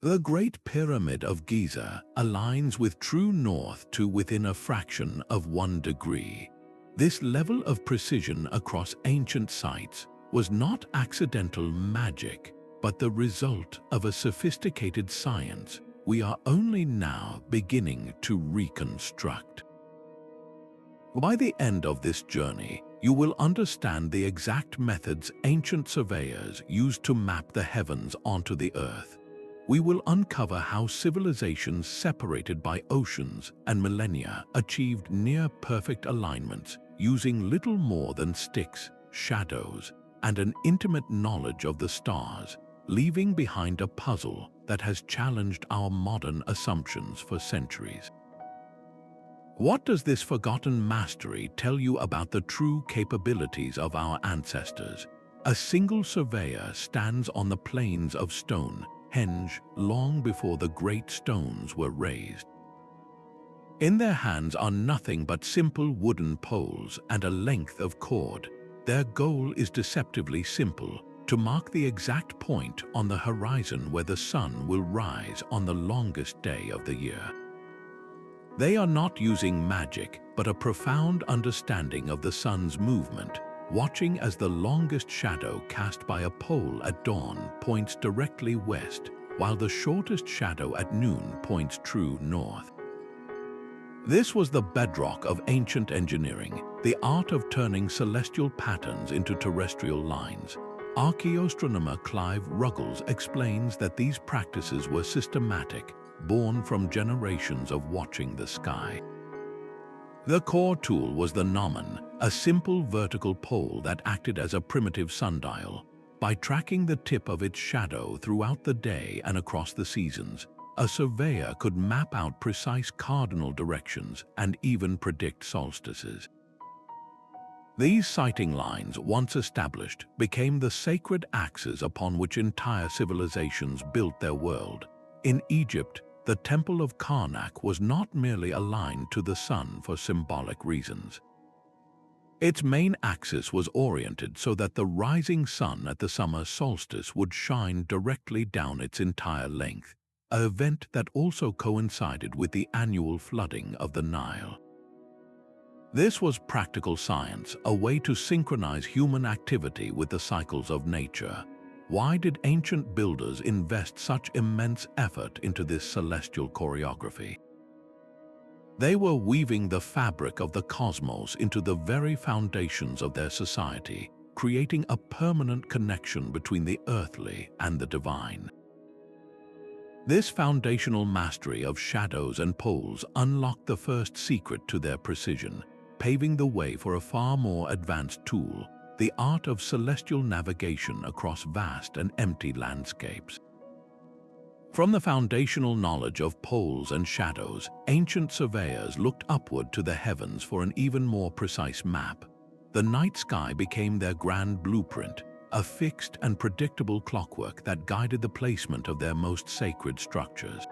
The Great Pyramid of Giza aligns with true north to within a fraction of 1 degree. This level of precision across ancient sites was not accidental magic, but the result of a sophisticated science we are only now beginning to reconstruct. By the end of this journey, you will understand the exact methods ancient surveyors used to map the heavens onto the earth. We will uncover how civilizations separated by oceans and millennia achieved near-perfect alignments using little more than sticks, shadows, and an intimate knowledge of the stars, leaving behind a puzzle that has challenged our modern assumptions for centuries. What does this forgotten mastery tell you about the true capabilities of our ancestors? A single surveyor stands on the plains of Stonehenge long before the great stones were raised. In their hands are nothing but simple wooden poles and a length of cord. Their goal is deceptively simple: to mark the exact point on the horizon where the sun will rise on the longest day of the year. They are not using magic, but a profound understanding of the sun's movement, watching as the longest shadow cast by a pole at dawn points directly west, while the shortest shadow at noon points true north. This was the bedrock of ancient engineering, the art of turning celestial patterns into terrestrial lines. Archaeoastronomer Clive Ruggles explains that these practices were systematic, born from generations of watching the sky. The core tool was the gnomon, a simple vertical pole that acted as a primitive sundial. By tracking the tip of its shadow throughout the day and across the seasons, a surveyor could map out precise cardinal directions and even predict solstices. These sighting lines, once established, became the sacred axes upon which entire civilizations built their world. In Egypt, the Temple of Karnak was not merely aligned to the sun for symbolic reasons. Its main axis was oriented so that the rising sun at the summer solstice would shine directly down its entire length, an event that also coincided with the annual flooding of the Nile. This was practical science, a way to synchronize human activity with the cycles of nature. Why did ancient builders invest such immense effort into this celestial choreography? They were weaving the fabric of the cosmos into the very foundations of their society, creating a permanent connection between the earthly and the divine. This foundational mastery of shadows and poles unlocked the first secret to their precision, paving the way for a far more advanced tool: the art of celestial navigation across vast and empty landscapes. From the foundational knowledge of poles and shadows, ancient surveyors looked upward to the heavens for an even more precise map. The night sky became their grand blueprint, a fixed and predictable clockwork that guided the placement of their most sacred structures.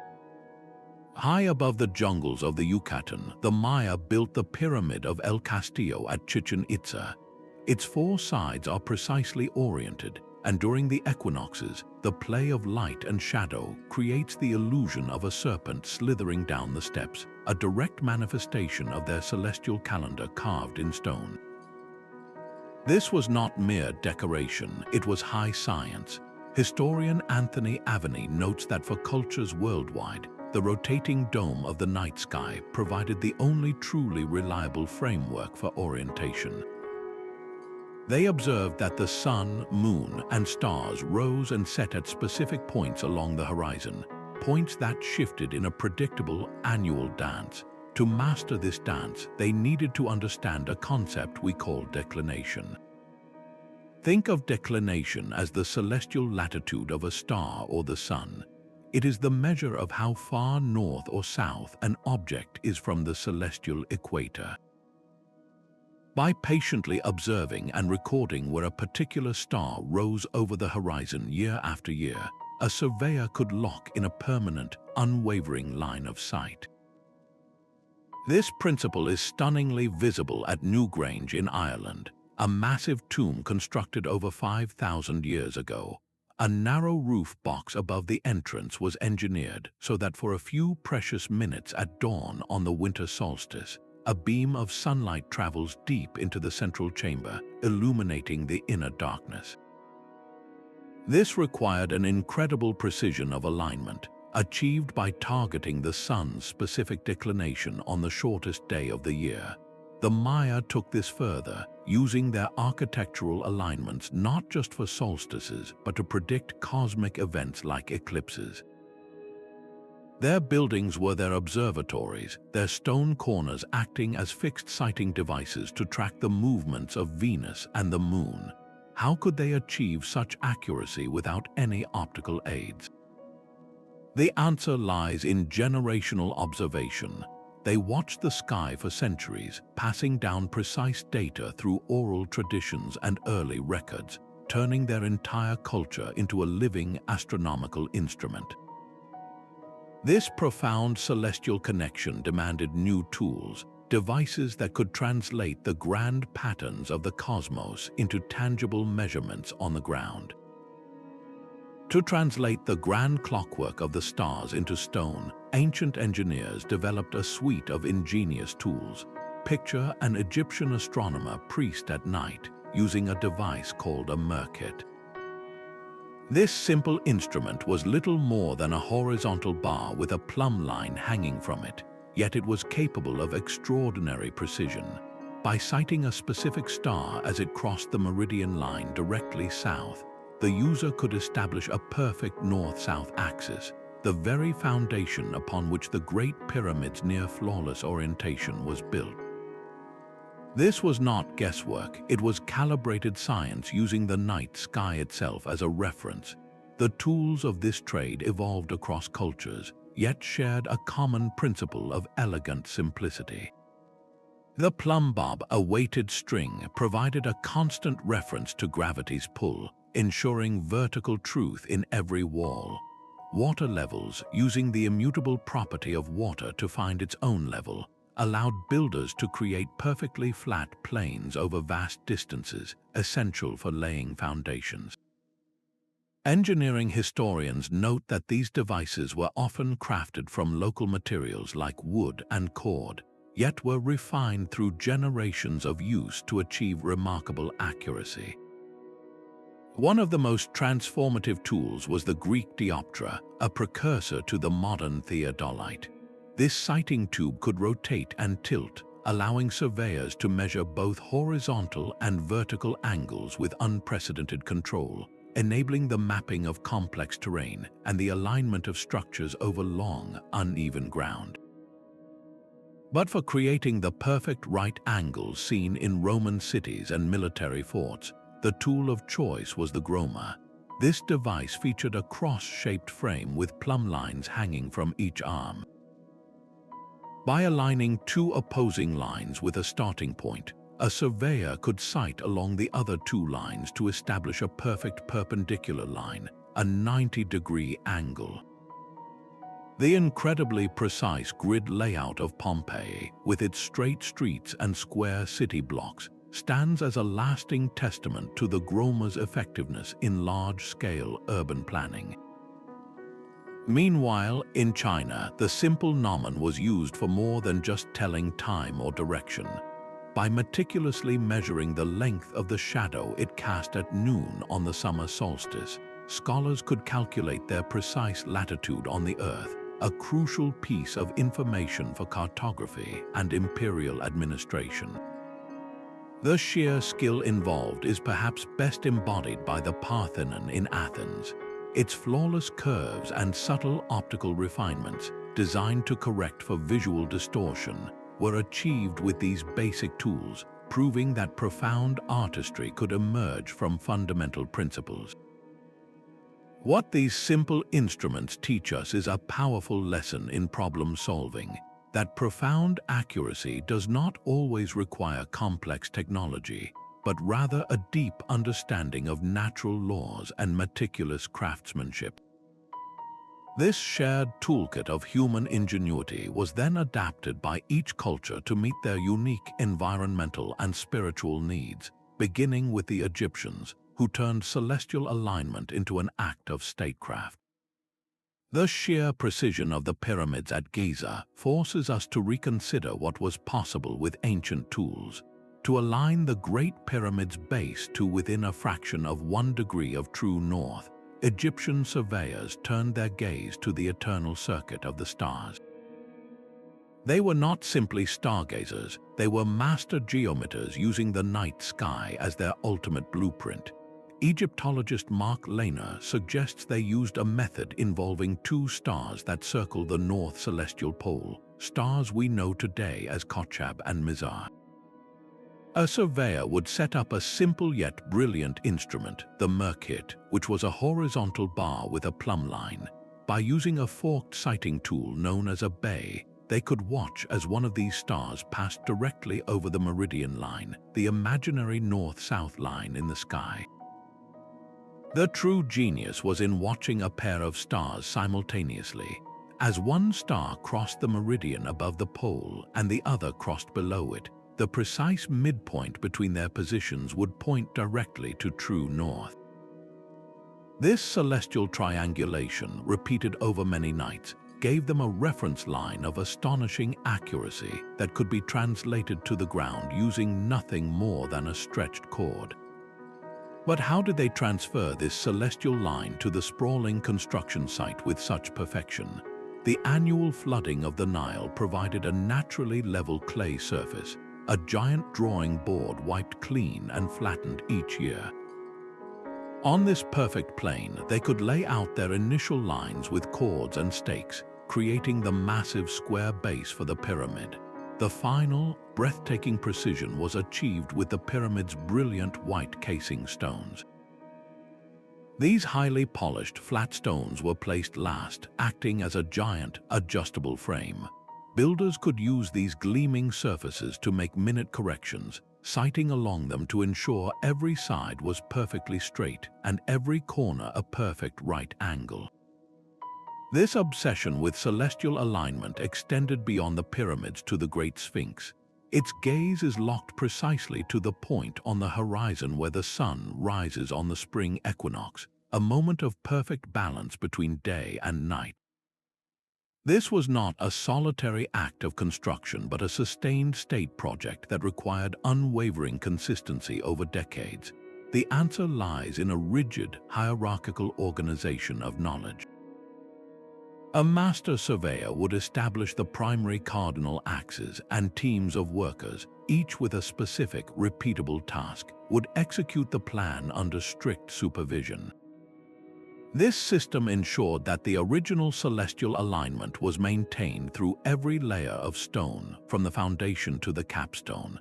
High above the jungles of the Yucatan, the Maya built the Pyramid of El Castillo at Chichen Itza. Its 4 sides are precisely oriented, and during the equinoxes, the play of light and shadow creates the illusion of a serpent slithering down the steps, a direct manifestation of their celestial calendar carved in stone. This was not mere decoration, it was high science. Historian Anthony Aveney notes that for cultures worldwide, the rotating dome of the night sky provided the only truly reliable framework for orientation. They observed that the sun, moon, and stars rose and set at specific points along the horizon, points that shifted in a predictable annual dance. To master this dance, they needed to understand a concept we call declination. Think of declination as the celestial latitude of a star or the sun. It is the measure of how far north or south an object is from the celestial equator. By patiently observing and recording where a particular star rose over the horizon year after year, a surveyor could lock in a permanent, unwavering line of sight. This principle is stunningly visible at Newgrange in Ireland, a massive tomb constructed over 5,000 years ago. A narrow roof box above the entrance was engineered so that for a few precious minutes at dawn on the winter solstice, a beam of sunlight travels deep into the central chamber, illuminating the inner darkness. This required an incredible precision of alignment, achieved by targeting the sun's specific declination on the shortest day of the year. The Maya took this further, using their architectural alignments not just for solstices, but to predict cosmic events like eclipses. Their buildings were their observatories, their stone corners acting as fixed sighting devices to track the movements of Venus and the Moon. How could they achieve such accuracy without any optical aids? The answer lies in generational observation. They watched the sky for centuries, passing down precise data through oral traditions and early records, turning their entire culture into a living astronomical instrument. This profound celestial connection demanded new tools, devices that could translate the grand patterns of the cosmos into tangible measurements on the ground. To translate the grand clockwork of the stars into stone, ancient engineers developed a suite of ingenious tools. Picture an Egyptian astronomer priest at night using a device called a merkit. This simple instrument was little more than a horizontal bar with a plumb line hanging from it, yet it was capable of extraordinary precision. By sighting a specific star as it crossed the meridian line directly south, the user could establish a perfect north-south axis, the very foundation upon which the Great Pyramid's near-flawless orientation was built. This was not guesswork, it was calibrated science using the night sky itself as a reference. The tools of this trade evolved across cultures, yet shared a common principle of elegant simplicity. The plumb bob, a weighted string, provided a constant reference to gravity's pull, ensuring vertical truth in every wall. Water levels, using the immutable property of water to find its own level, allowed builders to create perfectly flat plains over vast distances, essential for laying foundations. Engineering historians note that these devices were often crafted from local materials like wood and cord, yet were refined through generations of use to achieve remarkable accuracy. One of the most transformative tools was the Greek dioptra, a precursor to the modern theodolite. This sighting tube could rotate and tilt, allowing surveyors to measure both horizontal and vertical angles with unprecedented control, enabling the mapping of complex terrain and the alignment of structures over long, uneven ground. But for creating the perfect right angles seen in Roman cities and military forts, the tool of choice was the Groma. This device featured a cross-shaped frame with plumb lines hanging from each arm. By aligning two opposing lines with a starting point, a surveyor could sight along the other two lines to establish a perfect perpendicular line, a 90-degree angle. The incredibly precise grid layout of Pompeii, with its straight streets and square city blocks, stands as a lasting testament to the Groma's effectiveness in large-scale urban planning. Meanwhile, in China, the simple gnomon was used for more than just telling time or direction. By meticulously measuring the length of the shadow it cast at noon on the summer solstice, scholars could calculate their precise latitude on the Earth, a crucial piece of information for cartography and imperial administration. The sheer skill involved is perhaps best embodied by the Parthenon in Athens. Its flawless curves and subtle optical refinements, designed to correct for visual distortion, were achieved with these basic tools, proving that profound artistry could emerge from fundamental principles. What these simple instruments teach us is a powerful lesson in problem solving, that profound accuracy does not always require complex technology, but rather a deep understanding of natural laws and meticulous craftsmanship. This shared toolkit of human ingenuity was then adapted by each culture to meet their unique environmental and spiritual needs, beginning with the Egyptians, who turned celestial alignment into an act of statecraft. The sheer precision of the pyramids at Giza forces us to reconsider what was possible with ancient tools. To align the Great Pyramid's base to within a fraction of 1 degree of true north, Egyptian surveyors turned their gaze to the eternal circuit of the stars. They were not simply stargazers, they were master geometers using the night sky as their ultimate blueprint. Egyptologist Mark Lehner suggests they used a method involving 2 stars that circle the north celestial pole, stars we know today as Kochab and Mizar. A surveyor would set up a simple yet brilliant instrument, the Merkit, which was a horizontal bar with a plumb line. By using a forked sighting tool known as a bay, they could watch as one of these stars passed directly over the meridian line, the imaginary north-south line in the sky. The true genius was in watching a pair of stars simultaneously. As one star crossed the meridian above the pole and the other crossed below it, the precise midpoint between their positions would point directly to true north. This celestial triangulation, repeated over many nights, gave them a reference line of astonishing accuracy that could be translated to the ground using nothing more than a stretched cord. But how did they transfer this celestial line to the sprawling construction site with such perfection? The annual flooding of the Nile provided a naturally level clay surface, a giant drawing board wiped clean and flattened each year. On this perfect plane, they could lay out their initial lines with cords and stakes, creating the massive square base for the pyramid. The final, breathtaking precision was achieved with the pyramid's brilliant white casing stones. These highly polished flat stones were placed last, acting as a giant, adjustable frame. Builders could use these gleaming surfaces to make minute corrections, sighting along them to ensure every side was perfectly straight and every corner a perfect right angle. This obsession with celestial alignment extended beyond the pyramids to the Great Sphinx. Its gaze is locked precisely to the point on the horizon where the sun rises on the spring equinox, a moment of perfect balance between day and night. This was not a solitary act of construction but a sustained state project that required unwavering consistency over decades. The answer lies in a rigid, hierarchical organization of knowledge. A master surveyor would establish the primary cardinal axes, and teams of workers, each with a specific, repeatable task, would execute the plan under strict supervision. This system ensured that the original celestial alignment was maintained through every layer of stone, from the foundation to the capstone.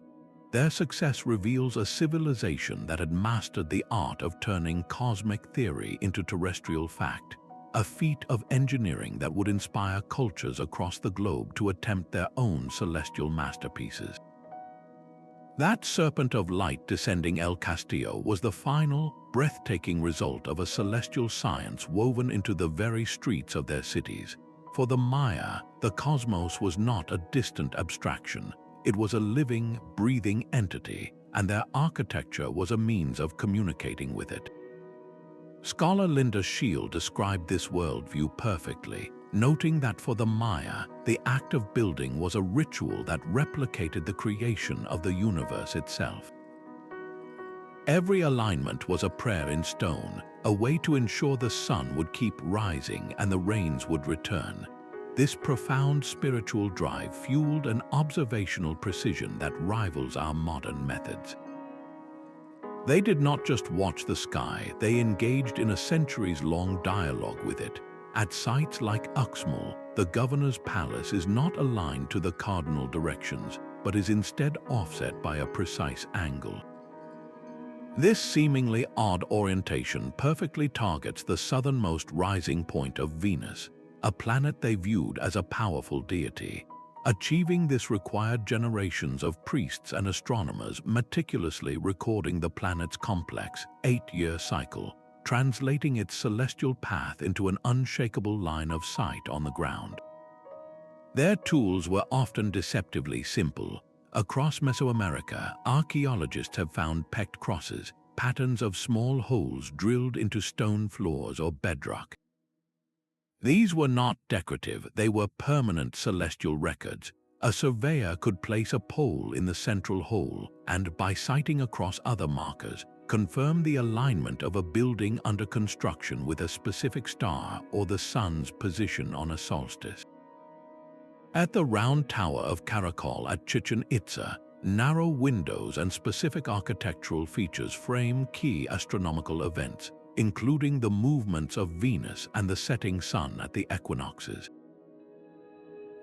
Their success reveals a civilization that had mastered the art of turning cosmic theory into terrestrial fact, a feat of engineering that would inspire cultures across the globe to attempt their own celestial masterpieces. That serpent of light descending El Castillo was the final, breathtaking result of a celestial science woven into the very streets of their cities. For the Maya, the cosmos was not a distant abstraction. It was a living, breathing entity, and their architecture was a means of communicating with it. Scholar Linda Shield described this worldview perfectly, noting that for the Maya, the act of building was a ritual that replicated the creation of the universe itself. Every alignment was a prayer in stone, a way to ensure the sun would keep rising and the rains would return. This profound spiritual drive fueled an observational precision that rivals our modern methods. They did not just watch the sky, they engaged in a centuries-long dialogue with it. At sites like Uxmal, the governor's palace is not aligned to the cardinal directions, but is instead offset by a precise angle. This seemingly odd orientation perfectly targets the southernmost rising point of Venus, a planet they viewed as a powerful deity. Achieving this required generations of priests and astronomers meticulously recording the planet's complex, 8-year cycle, translating its celestial path into an unshakable line of sight on the ground. Their tools were often deceptively simple. Across Mesoamerica, archaeologists have found pecked crosses, patterns of small holes drilled into stone floors or bedrock. These were not decorative, they were permanent celestial records. A surveyor could place a pole in the central hole and, by sighting across other markers, confirm the alignment of a building under construction with a specific star or the sun's position on a solstice. At the round tower of Caracol at Chichen Itza, narrow windows and specific architectural features frame key astronomical events, including the movements of Venus and the setting sun at the equinoxes.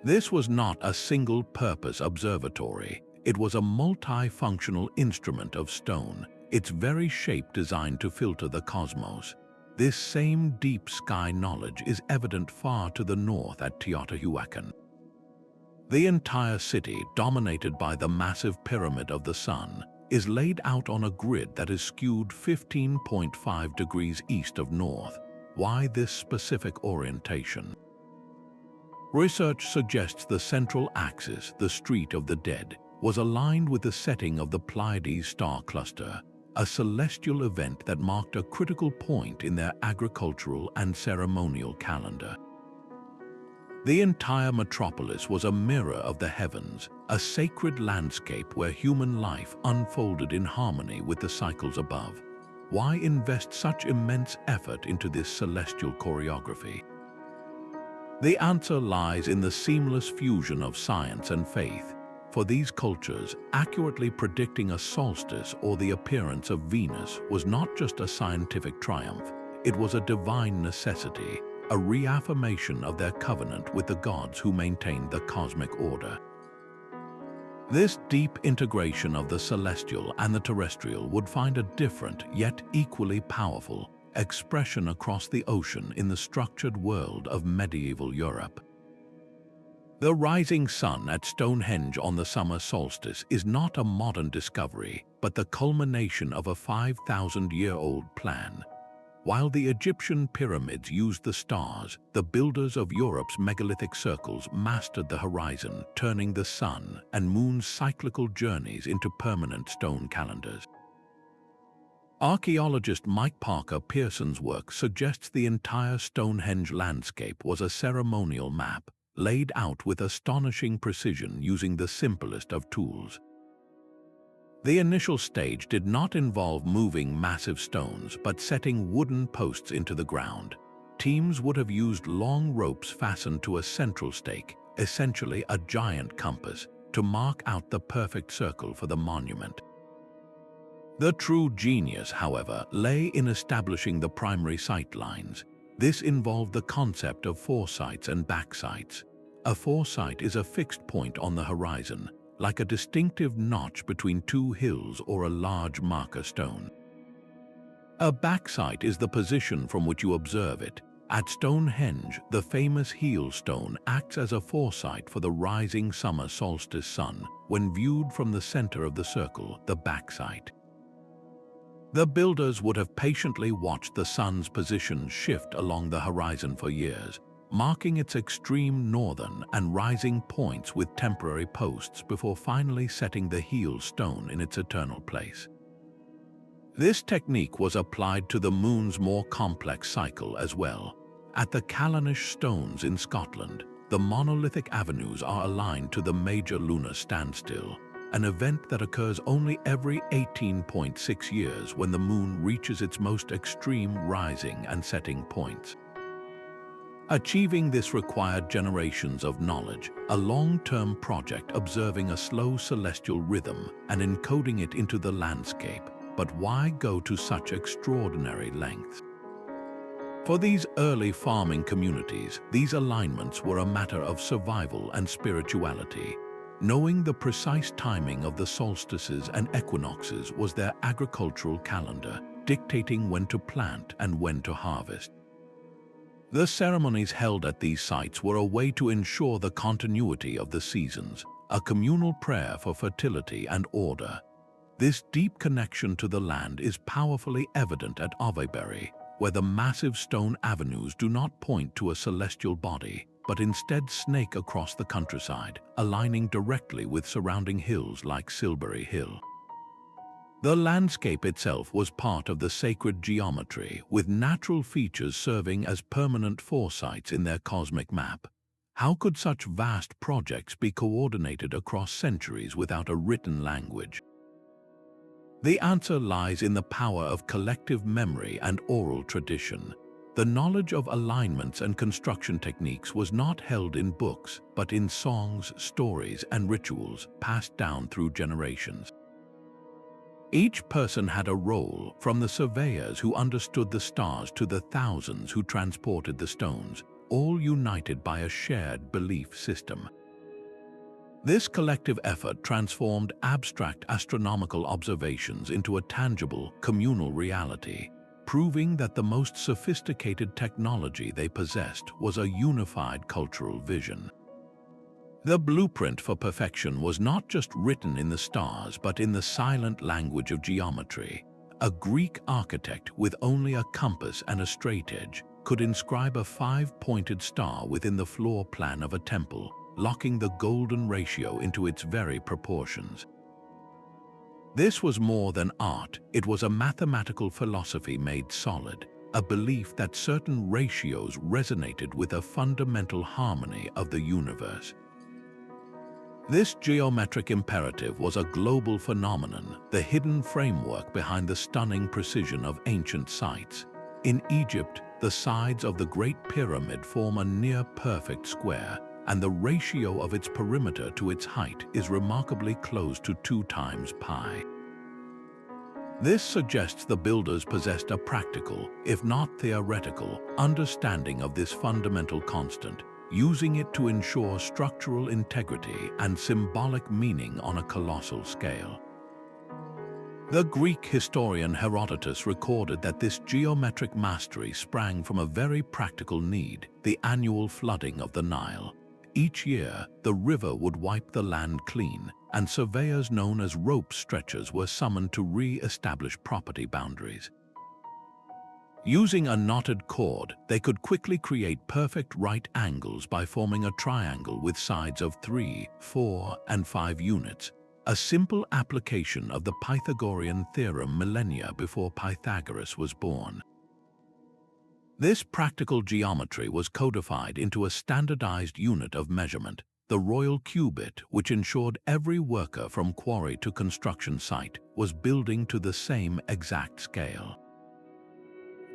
This was not a single-purpose observatory. It was a multifunctional instrument of stone, its very shape designed to filter the cosmos. This same deep sky knowledge is evident far to the north at Teotihuacan. The entire city, dominated by the massive Pyramid of the Sun, is laid out on a grid that is skewed 15.5 degrees east of north. Why this specific orientation? Research suggests the central axis, the Street of the Dead, was aligned with the setting of the Pleiades star cluster, a celestial event that marked a critical point in their agricultural and ceremonial calendar. The entire metropolis was a mirror of the heavens, a sacred landscape where human life unfolded in harmony with the cycles above. Why invest such immense effort into this celestial choreography? The answer lies in the seamless fusion of science and faith. For these cultures, accurately predicting a solstice or the appearance of Venus was not just a scientific triumph, it was a divine necessity, a reaffirmation of their covenant with the gods who maintained the cosmic order. This deep integration of the celestial and the terrestrial would find a different, yet equally powerful, expression across the ocean in the structured world of medieval Europe. The rising sun at Stonehenge on the summer solstice is not a modern discovery, but the culmination of a 5,000-year-old plan. While the Egyptian pyramids used the stars, the builders of Europe's megalithic circles mastered the horizon, turning the sun and moon's cyclical journeys into permanent stone calendars. Archaeologist Mike Parker Pearson's work suggests the entire Stonehenge landscape was a ceremonial map, laid out with astonishing precision using the simplest of tools. The initial stage did not involve moving massive stones, but setting wooden posts into the ground. Teams would have used long ropes fastened to a central stake, essentially a giant compass, to mark out the perfect circle for the monument. The true genius, however, lay in establishing the primary sight lines. This involved the concept of foresights and backsights. A foresight is a fixed point on the horizon, like a distinctive notch between two hills or a large marker stone. A backsight is the position from which you observe it. At Stonehenge, the famous heel stone acts as a foresight for the rising summer solstice sun when viewed from the center of the circle, the backsight. The builders would have patiently watched the sun's position shift along the horizon for years, marking its extreme northern and rising points with temporary posts before finally setting the heel stone in its eternal place. This technique was applied to the moon's more complex cycle as well. At the Callanish stones in Scotland, the monolithic avenues are aligned to the major lunar standstill, an event that occurs only every 18.6 years when the moon reaches its most extreme rising and setting points. Achieving this required generations of knowledge, a long-term project observing a slow celestial rhythm and encoding it into the landscape. But why go to such extraordinary lengths? For these early farming communities, these alignments were a matter of survival and spirituality. Knowing the precise timing of the solstices and equinoxes was their agricultural calendar, dictating when to plant and when to harvest. The ceremonies held at these sites were a way to ensure the continuity of the seasons, a communal prayer for fertility and order. This deep connection to the land is powerfully evident at Avebury, where the massive stone avenues do not point to a celestial body, but instead snake across the countryside, aligning directly with surrounding hills like Silbury Hill. The landscape itself was part of the sacred geometry, with natural features serving as permanent foresights in their cosmic map. How could such vast projects be coordinated across centuries without a written language? The answer lies in the power of collective memory and oral tradition. The knowledge of alignments and construction techniques was not held in books, but in songs, stories, and rituals passed down through generations. Each person had a role, from the surveyors who understood the stars to the thousands who transported the stones, all united by a shared belief system. This collective effort transformed abstract astronomical observations into a tangible, communal reality, proving that the most sophisticated technology they possessed was a unified cultural vision. The blueprint for perfection was not just written in the stars, but in the silent language of geometry. A Greek architect with only a compass and a straightedge could inscribe a 5-pointed star within the floor plan of a temple, locking the golden ratio into its very proportions. This was more than art, it was a mathematical philosophy made solid, a belief that certain ratios resonated with a fundamental harmony of the universe. This geometric imperative was a global phenomenon, the hidden framework behind the stunning precision of ancient sites. In Egypt, the sides of the Great Pyramid form a near-perfect square, and the ratio of its perimeter to its height is remarkably close to 2 times pi. This suggests the builders possessed a practical, if not theoretical, understanding of this fundamental constant, using it to ensure structural integrity and symbolic meaning on a colossal scale. The Greek historian Herodotus recorded that this geometric mastery sprang from a very practical need, the annual flooding of the Nile. Each year, the river would wipe the land clean, and surveyors known as rope stretchers were summoned to re-establish property boundaries. Using a knotted cord, they could quickly create perfect right angles by forming a triangle with sides of 3, 4, and 5 units, a simple application of the Pythagorean theorem millennia before Pythagoras was born. This practical geometry was codified into a standardized unit of measurement, the royal cubit, which ensured every worker from quarry to construction site was building to the same exact scale.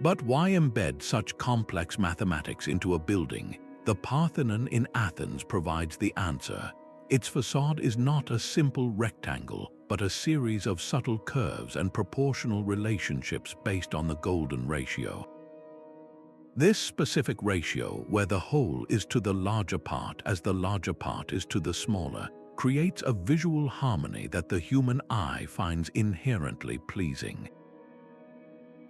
But why embed such complex mathematics into a building? The Parthenon in Athens provides the answer. Its facade is not a simple rectangle, but a series of subtle curves and proportional relationships based on the golden ratio. This specific ratio, where the whole is to the larger part as the larger part is to the smaller, creates a visual harmony that the human eye finds inherently pleasing.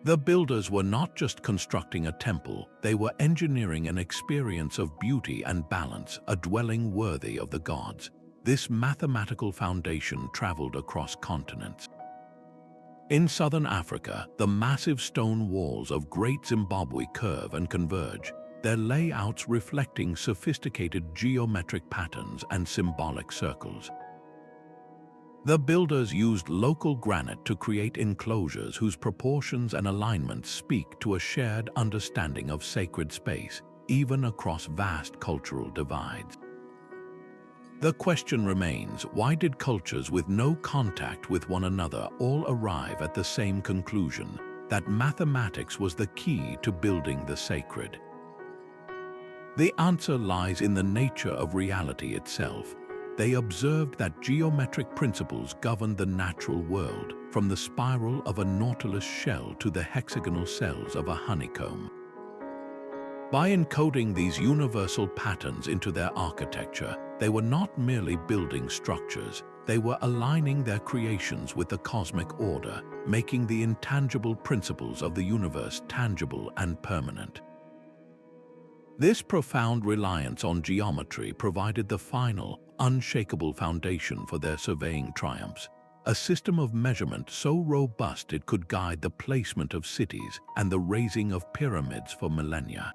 The builders were not just constructing a temple, they were engineering an experience of beauty and balance, a dwelling worthy of the gods. This mathematical foundation traveled across continents. In southern Africa, the massive stone walls of Great Zimbabwe curve and converge, their layouts reflecting sophisticated geometric patterns and symbolic circles. The builders used local granite to create enclosures whose proportions and alignments speak to a shared understanding of sacred space, even across vast cultural divides. The question remains, why did cultures with no contact with one another all arrive at the same conclusion, that mathematics was the key to building the sacred? The answer lies in the nature of reality itself. They observed that geometric principles governed the natural world, from the spiral of a nautilus shell to the hexagonal cells of a honeycomb. By encoding these universal patterns into their architecture, they were not merely building structures, they were aligning their creations with the cosmic order, making the intangible principles of the universe tangible and permanent. This profound reliance on geometry provided the final, unshakable foundation for their surveying triumphs, a system of measurement so robust it could guide the placement of cities and the raising of pyramids for millennia.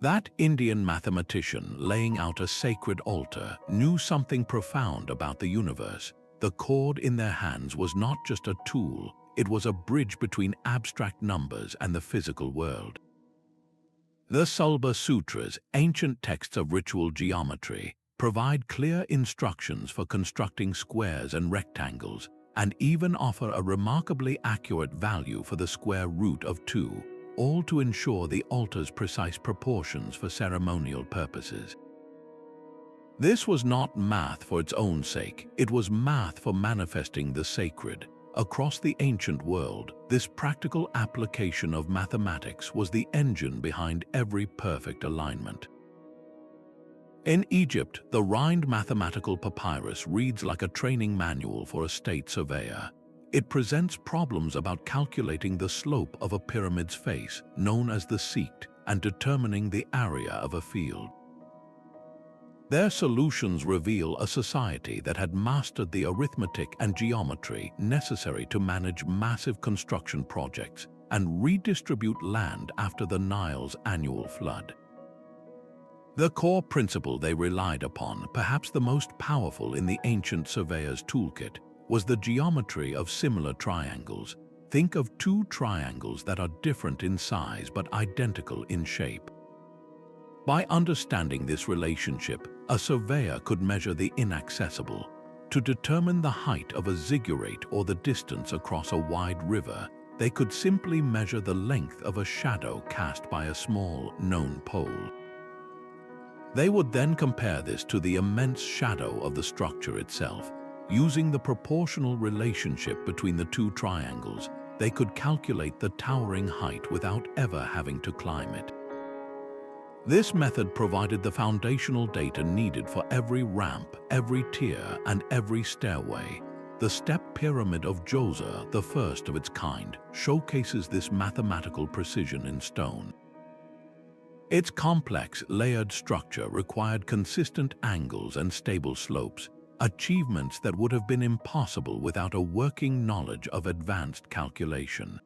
That Indian mathematician laying out a sacred altar knew something profound about the universe. the cord in their hands was not just a tool, it was a bridge between abstract numbers and the physical world. The Sulba Sutras, ancient texts of ritual geometry, provide clear instructions for constructing squares and rectangles, and even offer a remarkably accurate value for the square root of 2, all to ensure the altar's precise proportions for ceremonial purposes. This was not math for its own sake, it was math for manifesting the sacred. Across the ancient world, this practical application of mathematics was the engine behind every perfect alignment. In Egypt, the Rhind mathematical papyrus reads like a training manual for a state surveyor. It presents problems about calculating the slope of a pyramid's face, known as the seat, and determining the area of a field. Their solutions reveal a society that had mastered the arithmetic and geometry necessary to manage massive construction projects and redistribute land after the Nile's annual flood. The core principle they relied upon, perhaps the most powerful in the ancient surveyor's toolkit, was the geometry of similar triangles. Think of two triangles that are different in size but identical in shape. By understanding this relationship, a surveyor could measure the inaccessible. To determine the height of a ziggurat or the distance across a wide river, they could simply measure the length of a shadow cast by a small, known pole. They would then compare this to the immense shadow of the structure itself. Using the proportional relationship between the two triangles, they could calculate the towering height without ever having to climb it. This method provided the foundational data needed for every ramp, every tier, and every stairway. The step pyramid of Djoser, the first of its kind, showcases this mathematical precision in stone. Its complex, layered structure required consistent angles and stable slopes, achievements that would have been impossible without a working knowledge of advanced calculation.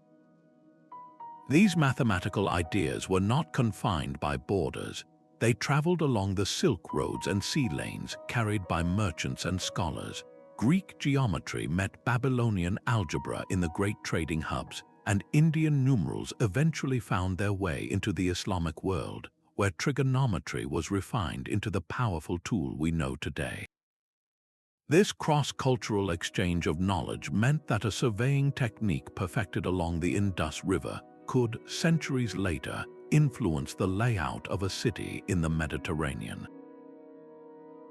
These mathematical ideas were not confined by borders. They traveled along the Silk Roads and sea lanes carried by merchants and scholars. Greek geometry met Babylonian algebra in the great trading hubs, and Indian numerals eventually found their way into the Islamic world, where trigonometry was refined into the powerful tool we know today. This cross-cultural exchange of knowledge meant that a surveying technique perfected along the Indus River could, centuries later, influence the layout of a city in the Mediterranean.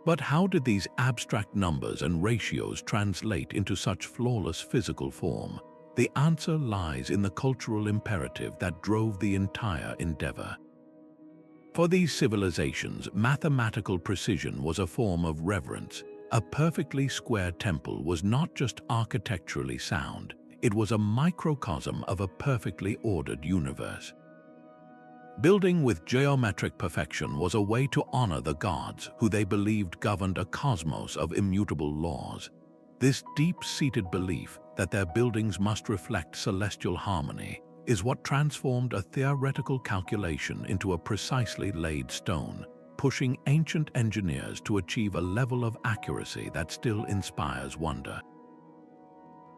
But how did these abstract numbers and ratios translate into such flawless physical form? The answer lies in the cultural imperative that drove the entire endeavor. For these civilizations, mathematical precision was a form of reverence. A perfectly square temple was not just architecturally sound, it was a microcosm of a perfectly ordered universe. Building with geometric perfection was a way to honor the gods, who they believed governed a cosmos of immutable laws. This deep-seated belief that their buildings must reflect celestial harmony is what transformed a theoretical calculation into a precisely laid stone, pushing ancient engineers to achieve a level of accuracy that still inspires wonder.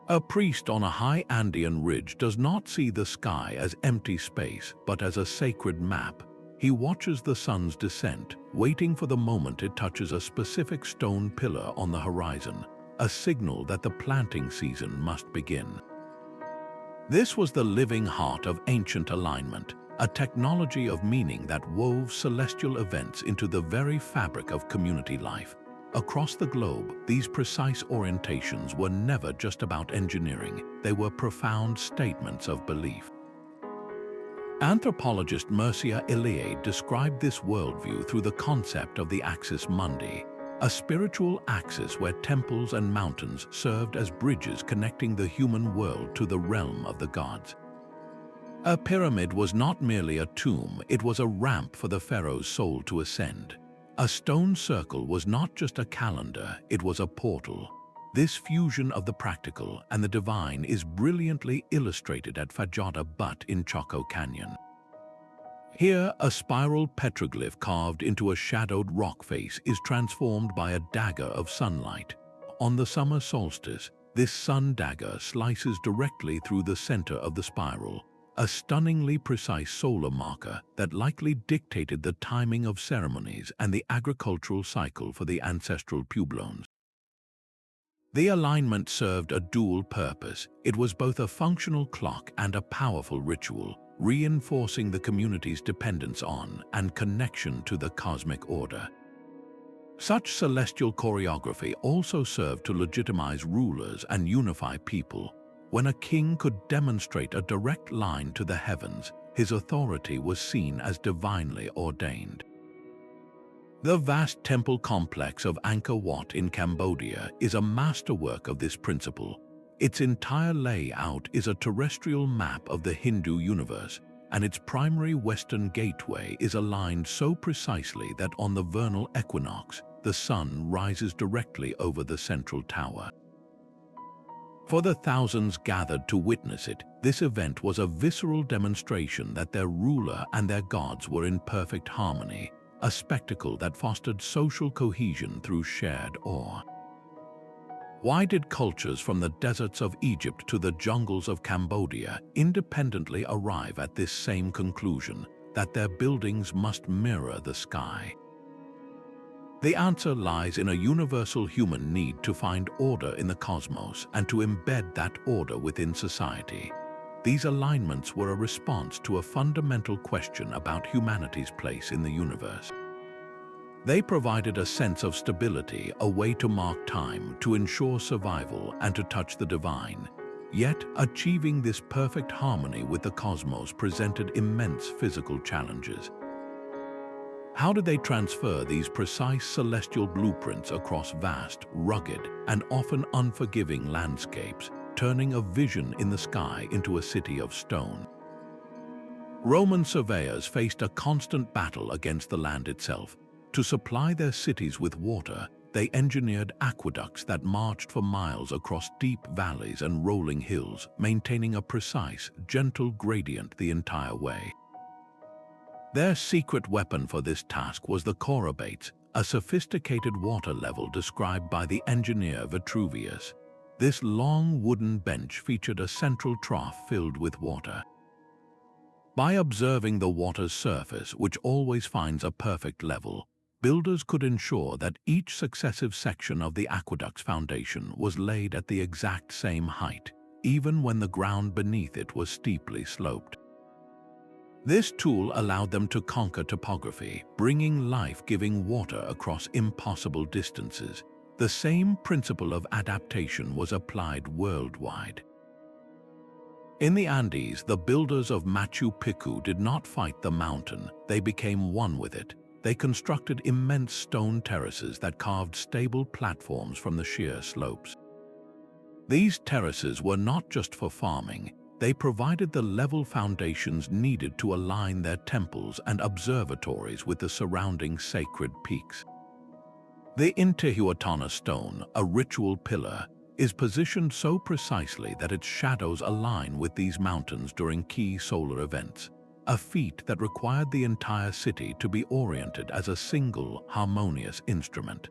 A priest on a high Andean ridge does not see the sky as empty space, but as a sacred map. He watches the sun's descent, waiting for the moment it touches a specific stone pillar on the horizon, a signal that the planting season must begin. This was the living heart of ancient alignment, a technology of meaning that wove celestial events into the very fabric of community life. Across the globe, these precise orientations were never just about engineering, they were profound statements of belief. Anthropologist Mircea Eliade described this worldview through the concept of the axis mundi, a spiritual axis where temples and mountains served as bridges connecting the human world to the realm of the gods. A pyramid was not merely a tomb, it was a ramp for the pharaoh's soul to ascend. A stone circle was not just a calendar, it was a portal. This fusion of the practical and the divine is brilliantly illustrated at Fajada Butte in Choco Canyon. Here, a spiral petroglyph carved into a shadowed rock face is transformed by a dagger of sunlight. On the summer solstice, this sun dagger slices directly through the center of the spiral, a stunningly precise solar marker that likely dictated the timing of ceremonies and the agricultural cycle for the ancestral Pueblones. The alignment served a dual purpose. It was both a functional clock and a powerful ritual, reinforcing the community's dependence on and connection to the cosmic order. Such celestial choreography also served to legitimize rulers and unify people. When a king could demonstrate a direct line to the heavens, his authority was seen as divinely ordained. The vast temple complex of Angkor Wat in Cambodia is a masterwork of this principle. Its entire layout is a terrestrial map of the Hindu universe, and its primary western gateway is aligned so precisely that on the vernal equinox, the sun rises directly over the central tower. For the thousands gathered to witness it, this event was a visceral demonstration that their ruler and their gods were in perfect harmony, a spectacle that fostered social cohesion through shared awe. Why did cultures from the deserts of Egypt to the jungles of Cambodia independently arrive at this same conclusion, that their buildings must mirror the sky? The answer lies in a universal human need to find order in the cosmos and to embed that order within society. These alignments were a response to a fundamental question about humanity's place in the universe. They provided a sense of stability, a way to mark time, to ensure survival, and to touch the divine. Yet, achieving this perfect harmony with the cosmos presented immense physical challenges. How did they transfer these precise celestial blueprints across vast, rugged, and often unforgiving landscapes, turning a vision in the sky into a city of stone? Roman surveyors faced a constant battle against the land itself. To supply their cities with water, they engineered aqueducts that marched for miles across deep valleys and rolling hills, maintaining a precise, gentle gradient the entire way. Their secret weapon for this task was the chorobates, a sophisticated water level described by the engineer Vitruvius. This long wooden bench featured a central trough filled with water. By observing the water's surface, which always finds a perfect level, builders could ensure that each successive section of the aqueduct's foundation was laid at the exact same height, even when the ground beneath it was steeply sloped. This tool allowed them to conquer topography, bringing life-giving water across impossible distances. The same principle of adaptation was applied worldwide. In the Andes, the builders of Machu Picchu did not fight the mountain, they became one with it. They constructed immense stone terraces that carved stable platforms from the sheer slopes. These terraces were not just for farming, they provided the level foundations needed to align their temples and observatories with the surrounding sacred peaks. The Intihuatana stone, a ritual pillar, is positioned so precisely that its shadows align with these mountains during key solar events, a feat that required the entire city to be oriented as a single, harmonious instrument.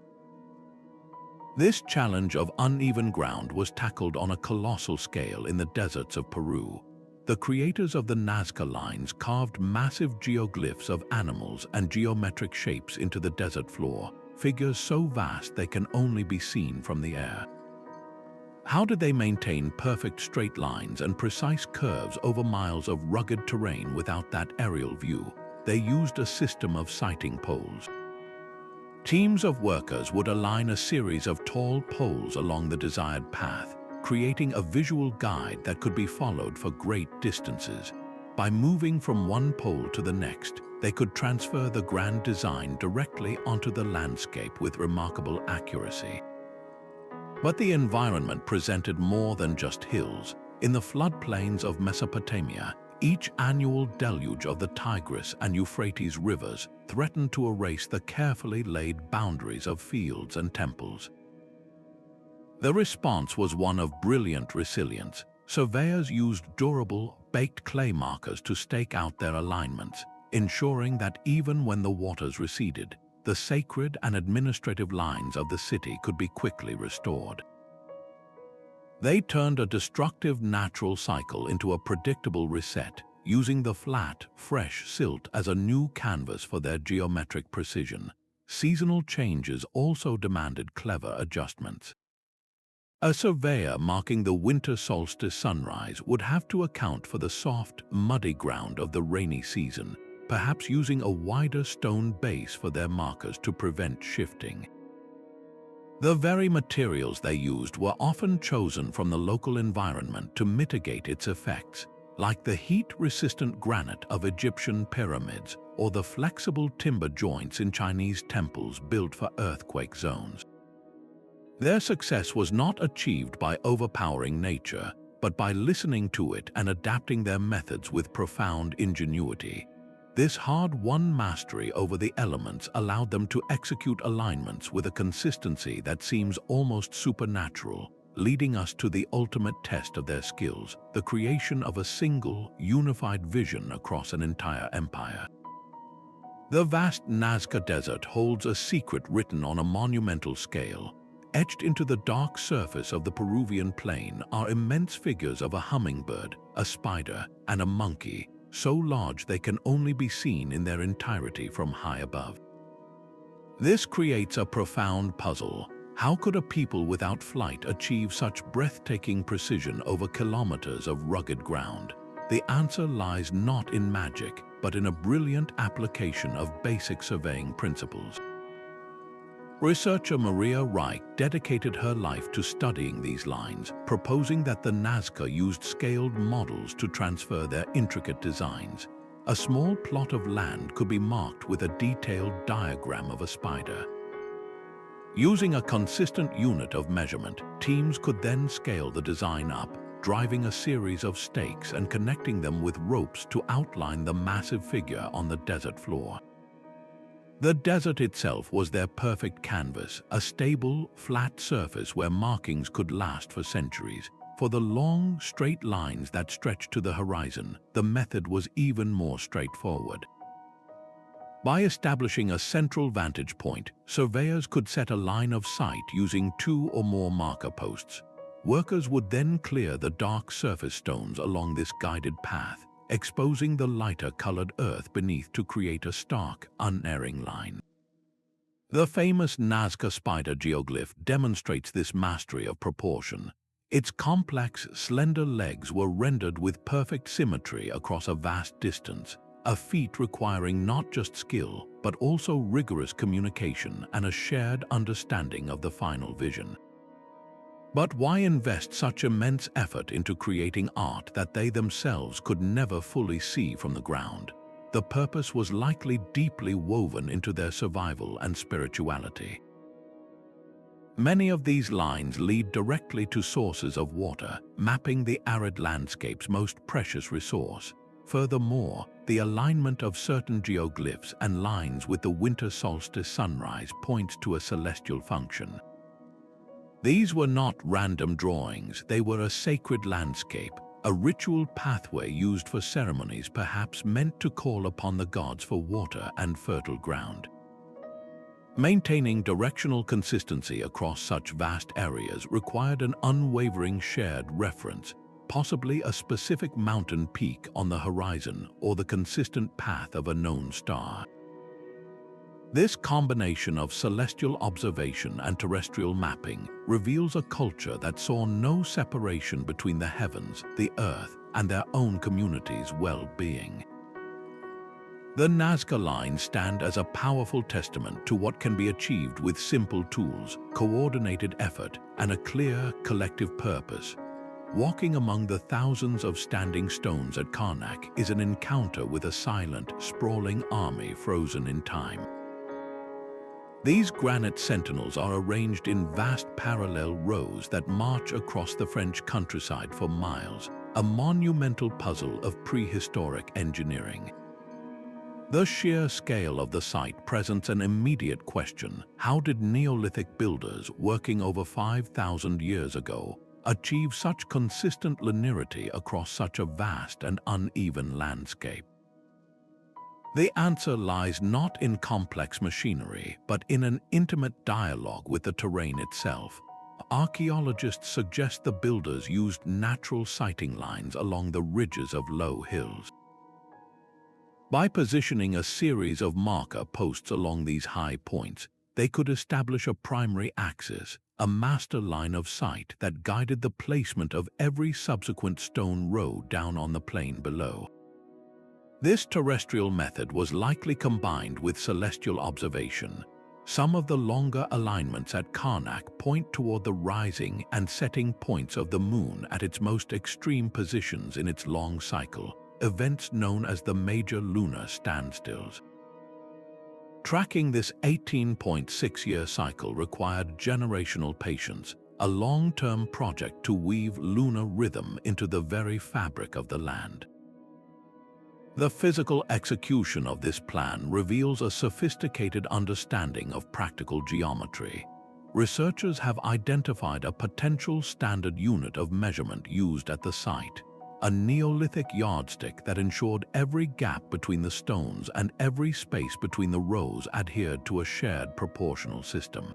This challenge of uneven ground was tackled on a colossal scale in the deserts of Peru. The creators of the Nazca lines carved massive geoglyphs of animals and geometric shapes into the desert floor, figures so vast they can only be seen from the air. How did they maintain perfect straight lines and precise curves over miles of rugged terrain without that aerial view? They used a system of sighting poles. Teams of workers would align a series of tall poles along the desired path, creating a visual guide that could be followed for great distances. By moving from one pole to the next, they could transfer the grand design directly onto the landscape with remarkable accuracy. But the environment presented more than just hills. In the floodplains of Mesopotamia, each annual deluge of the Tigris and Euphrates rivers threatened to erase the carefully laid boundaries of fields and temples. The response was one of brilliant resilience. Surveyors used durable, baked clay markers to stake out their alignments, ensuring that even when the waters receded, the sacred and administrative lines of the city could be quickly restored. They turned a destructive natural cycle into a predictable reset, using the flat, fresh silt as a new canvas for their geometric precision. Seasonal changes also demanded clever adjustments. A surveyor marking the winter solstice sunrise would have to account for the soft, muddy ground of the rainy season, perhaps using a wider stone base for their markers to prevent shifting. The very materials they used were often chosen from the local environment to mitigate its effects, like the heat-resistant granite of Egyptian pyramids or the flexible timber joints in Chinese temples built for earthquake zones. Their success was not achieved by overpowering nature, but by listening to it and adapting their methods with profound ingenuity. This hard-won mastery over the elements allowed them to execute alignments with a consistency that seems almost supernatural, leading us to the ultimate test of their skills, the creation of a single, unified vision across an entire empire. The vast Nazca Desert holds a secret written on a monumental scale. Etched into the dark surface of the Peruvian plain are immense figures of a hummingbird, a spider, and a monkey, so large they can only be seen in their entirety from high above. This creates a profound puzzle. How could a people without flight achieve such breathtaking precision over kilometers of rugged ground? The answer lies not in magic, but in a brilliant application of basic surveying principles. Researcher Maria Reich dedicated her life to studying these lines, proposing that the Nazca used scaled models to transfer their intricate designs. A small plot of land could be marked with a detailed diagram of a spider. Using a consistent unit of measurement, teams could then scale the design up, driving a series of stakes and connecting them with ropes to outline the massive figure on the desert floor. The desert itself was their perfect canvas, a stable, flat surface where markings could last for centuries. For the long, straight lines that stretched to the horizon, the method was even more straightforward. By establishing a central vantage point, surveyors could set a line of sight using 2 or more marker posts. Workers would then clear the dark surface stones along this guided path, exposing the lighter-colored earth beneath to create a stark, unerring line. The famous Nazca spider geoglyph demonstrates this mastery of proportion. Its complex, slender legs were rendered with perfect symmetry across a vast distance, a feat requiring not just skill, but also rigorous communication and a shared understanding of the final vision. But why invest such immense effort into creating art that they themselves could never fully see from the ground? The purpose was likely deeply woven into their survival and spirituality. Many of these lines lead directly to sources of water, mapping the arid landscape's most precious resource. Furthermore, the alignment of certain geoglyphs and lines with the winter solstice sunrise points to a celestial function. These were not random drawings, they were a sacred landscape, a ritual pathway used for ceremonies perhaps meant to call upon the gods for water and fertile ground. Maintaining directional consistency across such vast areas required an unwavering shared reference, possibly a specific mountain peak on the horizon or the consistent path of a known star. This combination of celestial observation and terrestrial mapping reveals a culture that saw no separation between the heavens, the earth, and their own community's well-being. The Nazca lines stand as a powerful testament to what can be achieved with simple tools, coordinated effort, and a clear collective purpose. Walking among the thousands of standing stones at Karnak is an encounter with a silent, sprawling army frozen in time. These granite sentinels are arranged in vast parallel rows that march across the French countryside for miles, a monumental puzzle of prehistoric engineering. The sheer scale of the site presents an immediate question: how did Neolithic builders working over 5,000 years ago achieve such consistent linearity across such a vast and uneven landscape? The answer lies not in complex machinery, but in an intimate dialogue with the terrain itself. Archaeologists suggest the builders used natural sighting lines along the ridges of low hills. By positioning a series of marker posts along these high points, they could establish a primary axis, a master line of sight that guided the placement of every subsequent stone row down on the plain below. This terrestrial method was likely combined with celestial observation. Some of the longer alignments at Karnak point toward the rising and setting points of the moon at its most extreme positions in its long cycle, events known as the major lunar standstills. Tracking this 18.6-year cycle required generational patience, a long-term project to weave lunar rhythm into the very fabric of the land. The physical execution of this plan reveals a sophisticated understanding of practical geometry. Researchers have identified a potential standard unit of measurement used at the site, a Neolithic yardstick that ensured every gap between the stones and every space between the rows adhered to a shared proportional system.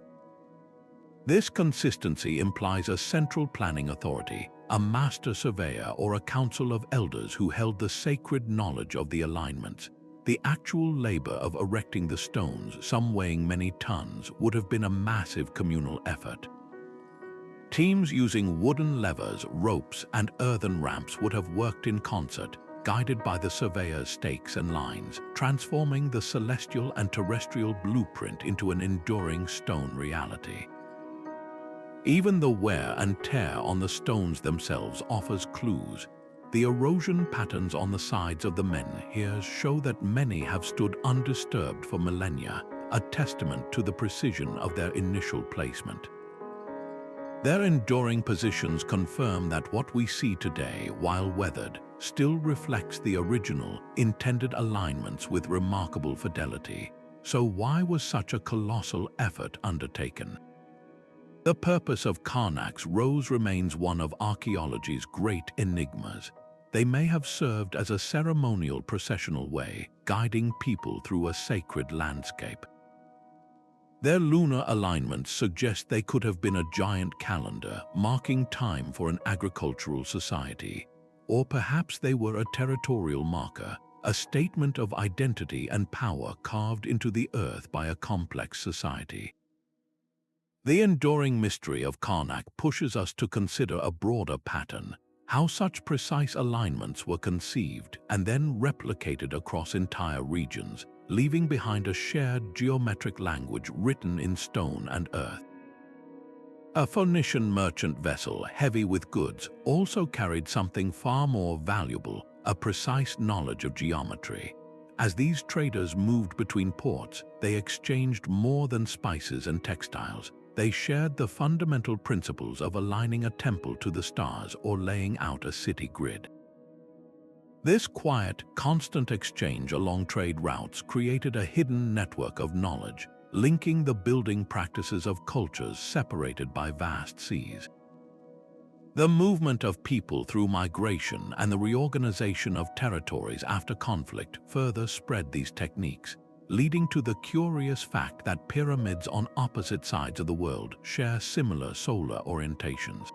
This consistency implies a central planning authority, a master surveyor or a council of elders who held the sacred knowledge of the alignments. The actual labor of erecting the stones, some weighing many tons, would have been a massive communal effort. Teams using wooden levers, ropes, and earthen ramps would have worked in concert, guided by the surveyor's stakes and lines, transforming the celestial and terrestrial blueprint into an enduring stone reality. Even the wear and tear on the stones themselves offers clues. The erosion patterns on the sides of the menhirs show that many have stood undisturbed for millennia, a testament to the precision of their initial placement. Their enduring positions confirm that what we see today, while weathered, still reflects the original, intended alignments with remarkable fidelity. So why was such a colossal effort undertaken? The purpose of Karnak's rows remains one of archaeology's great enigmas. They may have served as a ceremonial processional way, guiding people through a sacred landscape. Their lunar alignments suggest they could have been a giant calendar, marking time for an agricultural society. Or perhaps they were a territorial marker, a statement of identity and power carved into the earth by a complex society. The enduring mystery of Karnak pushes us to consider a broader pattern, how such precise alignments were conceived and then replicated across entire regions, leaving behind a shared geometric language written in stone and earth. A Phoenician merchant vessel heavy with goods also carried something far more valuable, a precise knowledge of geometry. As these traders moved between ports, they exchanged more than spices and textiles. They shared the fundamental principles of aligning a temple to the stars or laying out a city grid. This quiet, constant exchange along trade routes created a hidden network of knowledge, linking the building practices of cultures separated by vast seas. The movement of people through migration and the reorganization of territories after conflict further spread these techniques, leading to the curious fact that pyramids on opposite sides of the world share similar solar orientations.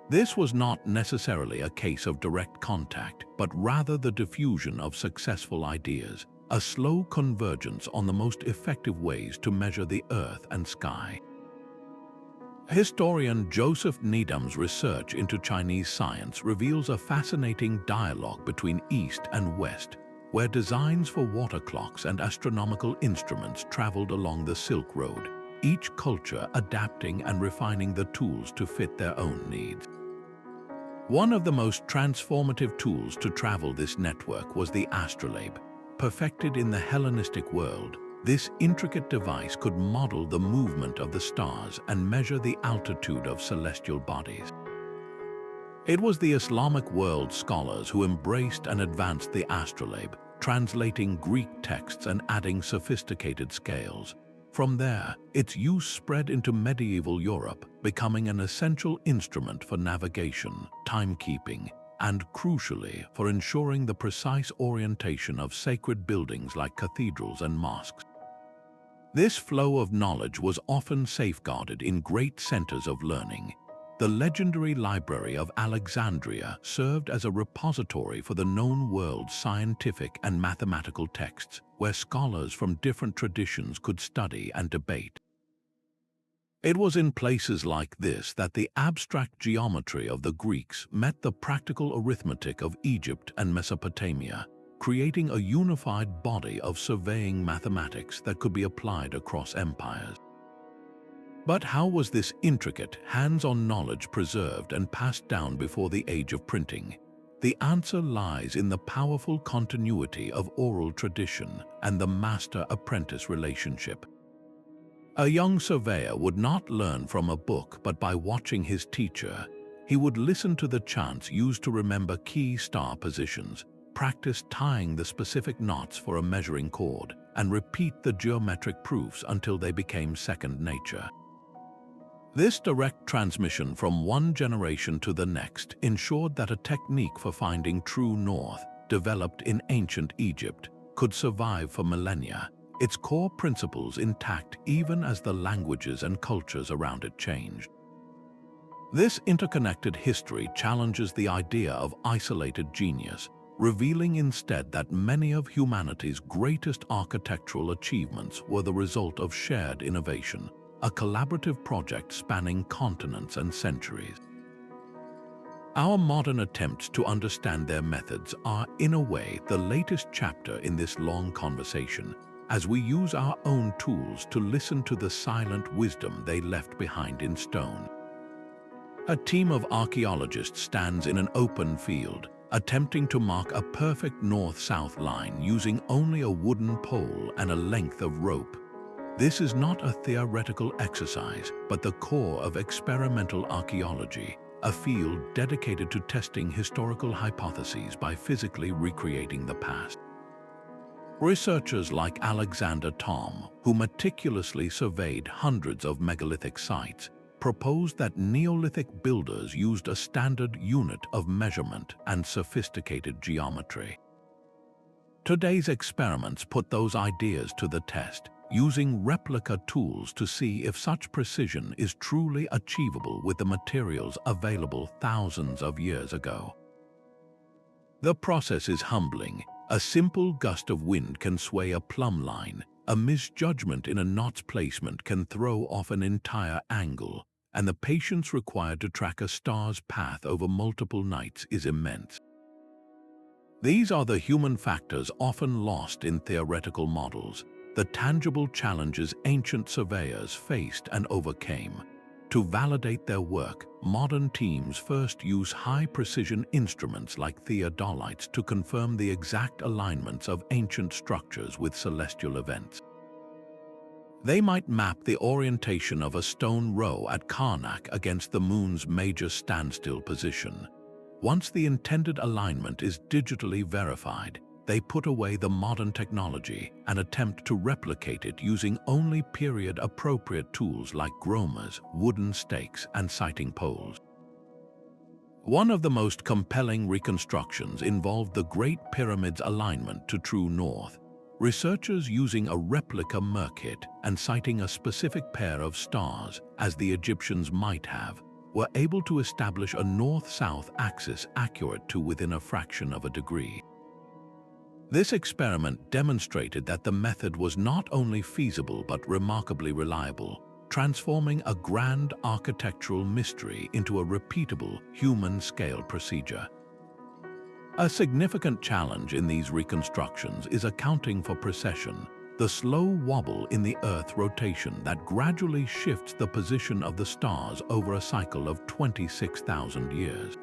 This was not necessarily a case of direct contact, but rather the diffusion of successful ideas, a slow convergence on the most effective ways to measure the earth and sky. Historian Joseph Needham's research into Chinese science reveals a fascinating dialogue between East and West, where designs for water clocks and astronomical instruments traveled along the Silk Road, each culture adapting and refining the tools to fit their own needs. One of the most transformative tools to travel this network was the astrolabe. Perfected in the Hellenistic world, this intricate device could model the movement of the stars and measure the altitude of celestial bodies. It was the Islamic world scholars who embraced and advanced the astrolabe, translating Greek texts and adding sophisticated scales. From there, its use spread into medieval Europe, becoming an essential instrument for navigation, timekeeping, and, crucially, for ensuring the precise orientation of sacred buildings like cathedrals and mosques. This flow of knowledge was often safeguarded in great centers of learning. The legendary Library of Alexandria served as a repository for the known world's scientific and mathematical texts, where scholars from different traditions could study and debate. It was in places like this that the abstract geometry of the Greeks met the practical arithmetic of Egypt and Mesopotamia, creating a unified body of surveying mathematics that could be applied across empires. But how was this intricate, hands-on knowledge preserved and passed down before the age of printing? The answer lies in the powerful continuity of oral tradition and the master-apprentice relationship. A young surveyor would not learn from a book but by watching his teacher. He would listen to the chants used to remember key star positions, practice tying the specific knots for a measuring cord, and repeat the geometric proofs until they became second nature. This direct transmission from one generation to the next ensured that a technique for finding true north, developed in ancient Egypt, could survive for millennia, its core principles intact even as the languages and cultures around it changed. This interconnected history challenges the idea of isolated genius, revealing instead that many of humanity's greatest architectural achievements were the result of shared innovation, a collaborative project spanning continents and centuries. Our modern attempts to understand their methods are, in a way, the latest chapter in this long conversation, as we use our own tools to listen to the silent wisdom they left behind in stone. A team of archaeologists stands in an open field, attempting to mark a perfect north-south line using only a wooden pole and a length of rope. This is not a theoretical exercise, but the core of experimental archaeology, a field dedicated to testing historical hypotheses by physically recreating the past. Researchers like Alexander Thom, who meticulously surveyed hundreds of megalithic sites, proposed that Neolithic builders used a standard unit of measurement and sophisticated geometry. Today's experiments put those ideas to the test, using replica tools to see if such precision is truly achievable with the materials available thousands of years ago. The process is humbling. A simple gust of wind can sway a plumb line, a misjudgment in a knot's placement can throw off an entire angle, and the patience required to track a star's path over multiple nights is immense. These are the human factors often lost in theoretical models, the tangible challenges ancient surveyors faced and overcame. To validate their work, modern teams first use high-precision instruments like theodolites to confirm the exact alignments of ancient structures with celestial events. They might map the orientation of a stone row at Karnak against the moon's major standstill position. Once the intended alignment is digitally verified, they put away the modern technology and attempt to replicate it using only period-appropriate tools like Gromas, wooden stakes, and sighting poles. One of the most compelling reconstructions involved the Great Pyramid's alignment to true north. Researchers using a replica Merkit and citing a specific pair of stars, as the Egyptians might have, were able to establish a north-south axis accurate to within a fraction of a degree. This experiment demonstrated that the method was not only feasible but remarkably reliable, transforming a grand architectural mystery into a repeatable, human-scale procedure. A significant challenge in these reconstructions is accounting for precession, the slow wobble in the Earth's rotation that gradually shifts the position of the stars over a cycle of 26,000 years.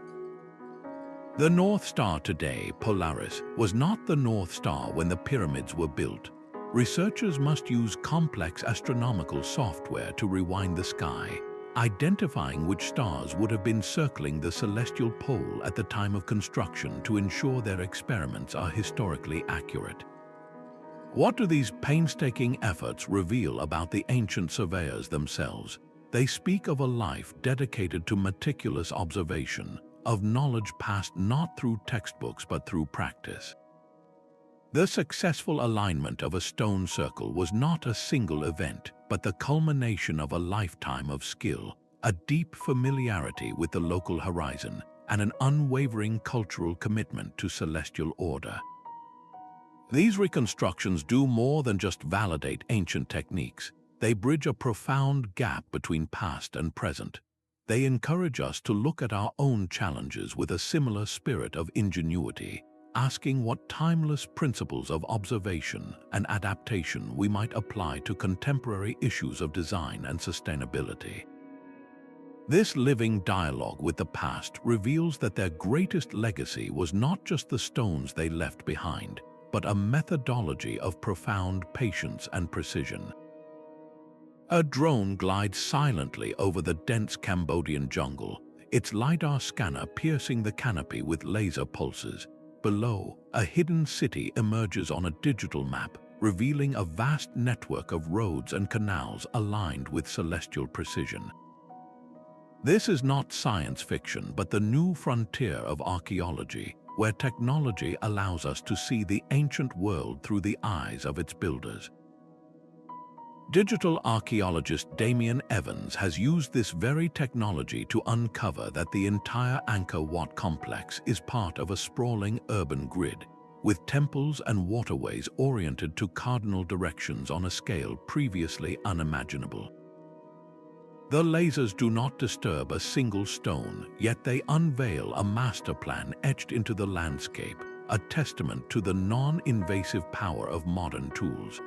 The North Star today, Polaris, was not the North Star when the pyramids were built. Researchers must use complex astronomical software to rewind the sky, identifying which stars would have been circling the celestial pole at the time of construction to ensure their experiments are historically accurate. What do these painstaking efforts reveal about the ancient surveyors themselves? They speak of a life dedicated to meticulous observation, of knowledge passed not through textbooks but through practice. The successful alignment of a stone circle was not a single event, but the culmination of a lifetime of skill, a deep familiarity with the local horizon, and an unwavering cultural commitment to celestial order. These reconstructions do more than just validate ancient techniques. They bridge a profound gap between past and present. They encourage us to look at our own challenges with a similar spirit of ingenuity, asking what timeless principles of observation and adaptation we might apply to contemporary issues of design and sustainability. This living dialogue with the past reveals that their greatest legacy was not just the stones they left behind, but a methodology of profound patience and precision. A drone glides silently over the dense Cambodian jungle, its LiDAR scanner piercing the canopy with laser pulses. Below, a hidden city emerges on a digital map, revealing a vast network of roads and canals aligned with celestial precision. This is not science fiction, but the new frontier of archaeology, where technology allows us to see the ancient world through the eyes of its builders. Digital archaeologist Damian Evans has used this very technology to uncover that the entire Angkor Wat complex is part of a sprawling urban grid, with temples and waterways oriented to cardinal directions on a scale previously unimaginable. The lasers do not disturb a single stone, yet they unveil a master plan etched into the landscape, a testament to the non-invasive power of modern tools.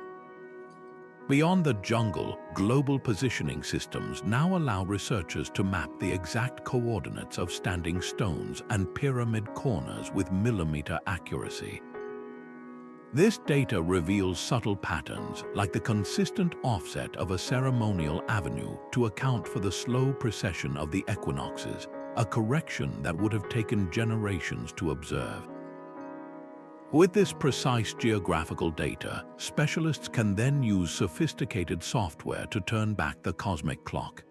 Beyond the jungle, global positioning systems now allow researchers to map the exact coordinates of standing stones and pyramid corners with millimeter accuracy. This data reveals subtle patterns, like the consistent offset of a ceremonial avenue to account for the slow precession of the equinoxes, a correction that would have taken generations to observe. With this precise geographical data, specialists can then use sophisticated software to turn back the cosmic clock.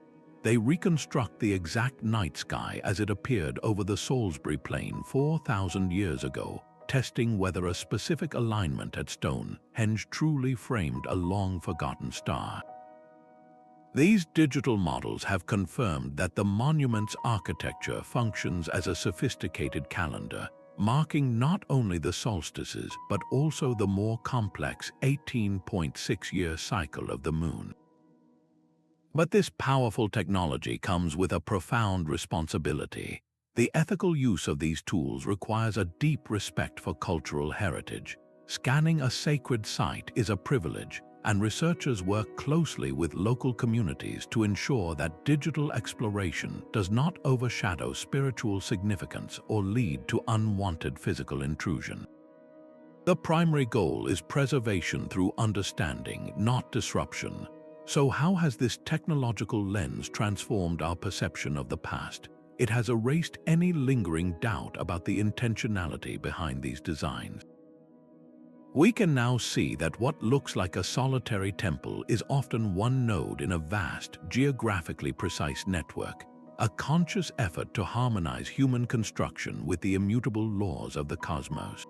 They reconstruct the exact night sky as it appeared over the Salisbury Plain 4,000 years ago, testing whether a specific alignment at Stonehenge truly framed a long-forgotten star. These digital models have confirmed that the monument's architecture functions as a sophisticated calendar, marking not only the solstices but also the more complex 18.6-year cycle of the moon. But this powerful technology comes with a profound responsibility. The ethical use of these tools requires a deep respect for cultural heritage. Scanning a sacred site is a privilege, and researchers work closely with local communities to ensure that digital exploration does not overshadow spiritual significance or lead to unwanted physical intrusion. The primary goal is preservation through understanding, not disruption. So how has this technological lens transformed our perception of the past? It has erased any lingering doubt about the intentionality behind these designs. We can now see that what looks like a solitary temple is often one node in a vast, geographically precise network, a conscious effort to harmonize human construction with the immutable laws of the cosmos.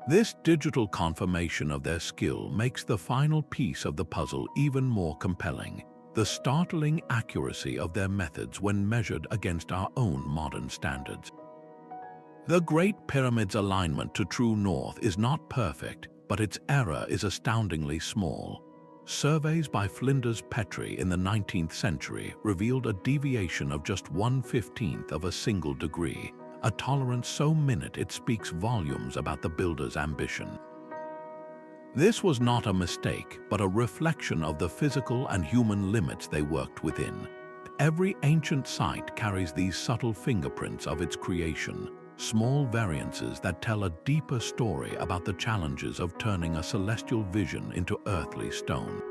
This digital confirmation of their skill makes the final piece of the puzzle even more compelling: the startling accuracy of their methods when measured against our own modern standards. The Great Pyramid's alignment to true north is not perfect, but its error is astoundingly small. Surveys by Flinders Petrie in the 19th century revealed a deviation of just 1/15 of a single degree, a tolerance so minute it speaks volumes about the builder's ambition. This was not a mistake, but a reflection of the physical and human limits they worked within. Every ancient site carries these subtle fingerprints of its creation, small variances that tell a deeper story about the challenges of turning a celestial vision into earthly stone.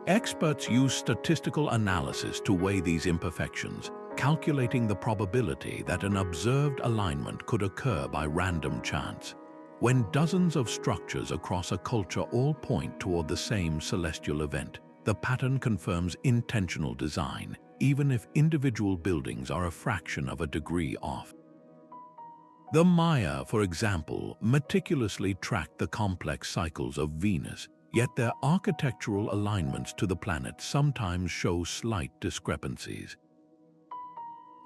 Experts use statistical analysis to weigh these imperfections, calculating the probability that an observed alignment could occur by random chance. When dozens of structures across a culture all point toward the same celestial event, the pattern confirms intentional design, even if individual buildings are a fraction of a degree off. The Maya, for example, meticulously tracked the complex cycles of Venus, yet their architectural alignments to the planet sometimes show slight discrepancies.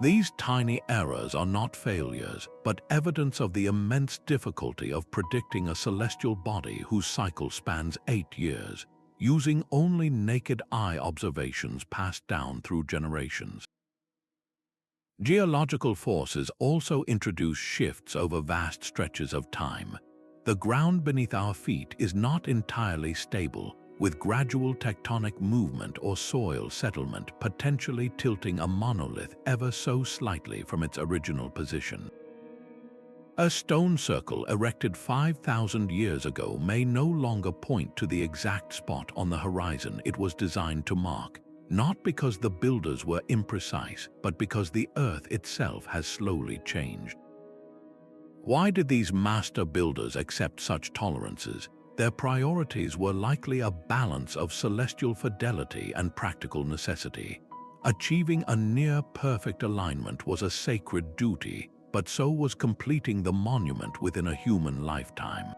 These tiny errors are not failures, but evidence of the immense difficulty of predicting a celestial body whose cycle spans 8 years, using only naked eye observations passed down through generations. Geological forces also introduce shifts over vast stretches of time. The ground beneath our feet is not entirely stable, with gradual tectonic movement or soil settlement potentially tilting a monolith ever so slightly from its original position. A stone circle erected 5,000 years ago may no longer point to the exact spot on the horizon it was designed to mark, not because the builders were imprecise, but because the Earth itself has slowly changed. Why did these master builders accept such tolerances? Their priorities were likely a balance of celestial fidelity and practical necessity. Achieving a near-perfect alignment was a sacred duty, but so was completing the monument within a human lifetime.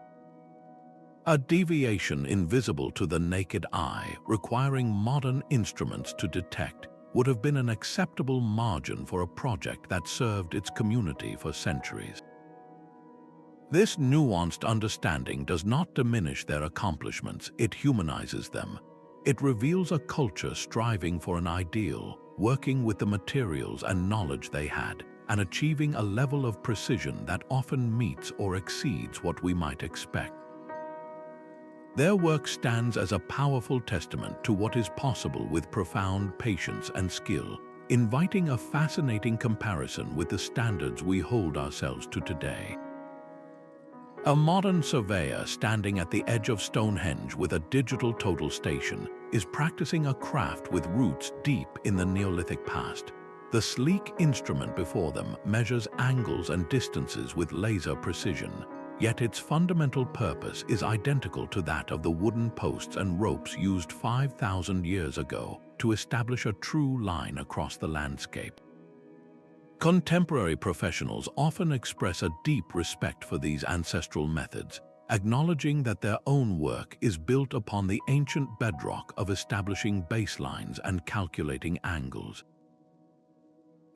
A deviation invisible to the naked eye, requiring modern instruments to detect, would have been an acceptable margin for a project that served its community for centuries. This nuanced understanding does not diminish their accomplishments, it humanizes them. It reveals a culture striving for an ideal, working with the materials and knowledge they had, and achieving a level of precision that often meets or exceeds what we might expect. Their work stands as a powerful testament to what is possible with profound patience and skill, inviting a fascinating comparison with the standards we hold ourselves to today. A modern surveyor standing at the edge of Stonehenge with a digital total station is practicing a craft with roots deep in the Neolithic past. The sleek instrument before them measures angles and distances with laser precision, yet its fundamental purpose is identical to that of the wooden posts and ropes used 5,000 years ago to establish a true line across the landscape. Contemporary professionals often express a deep respect for these ancestral methods, acknowledging that their own work is built upon the ancient bedrock of establishing baselines and calculating angles.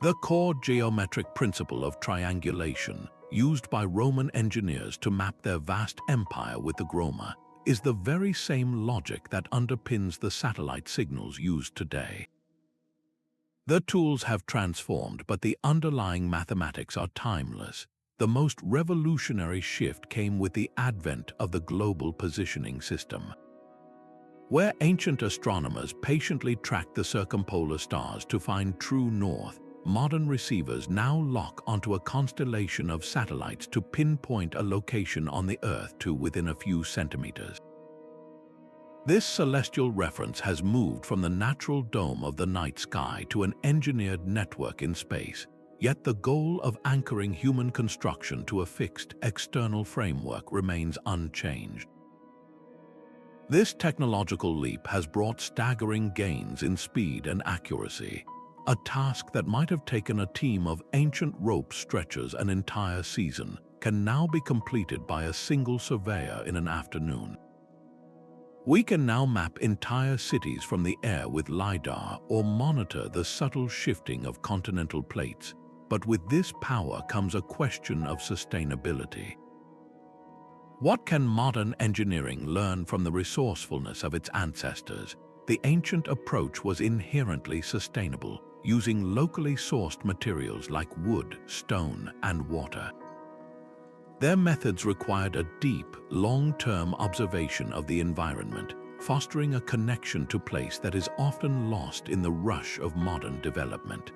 The core geometric principle of triangulation, used by Roman engineers to map their vast empire with the Groma, is the very same logic that underpins the satellite signals used today. The tools have transformed, but the underlying mathematics are timeless. The most revolutionary shift came with the advent of the global positioning system. Where ancient astronomers patiently tracked the circumpolar stars to find true north, modern receivers now lock onto a constellation of satellites to pinpoint a location on the Earth to within a few centimeters. This celestial reference has moved from the natural dome of the night sky to an engineered network in space, yet the goal of anchoring human construction to a fixed external framework remains unchanged. This technological leap has brought staggering gains in speed and accuracy. A task that might have taken a team of ancient rope stretchers an entire season can now be completed by a single surveyor in an afternoon. We can now map entire cities from the air with LiDAR or monitor the subtle shifting of continental plates, but with this power comes a question of sustainability. What can modern engineering learn from the resourcefulness of its ancestors? The ancient approach was inherently sustainable, using locally sourced materials like wood, stone, and water. Their methods required a deep, long-term observation of the environment, fostering a connection to place that is often lost in the rush of modern development.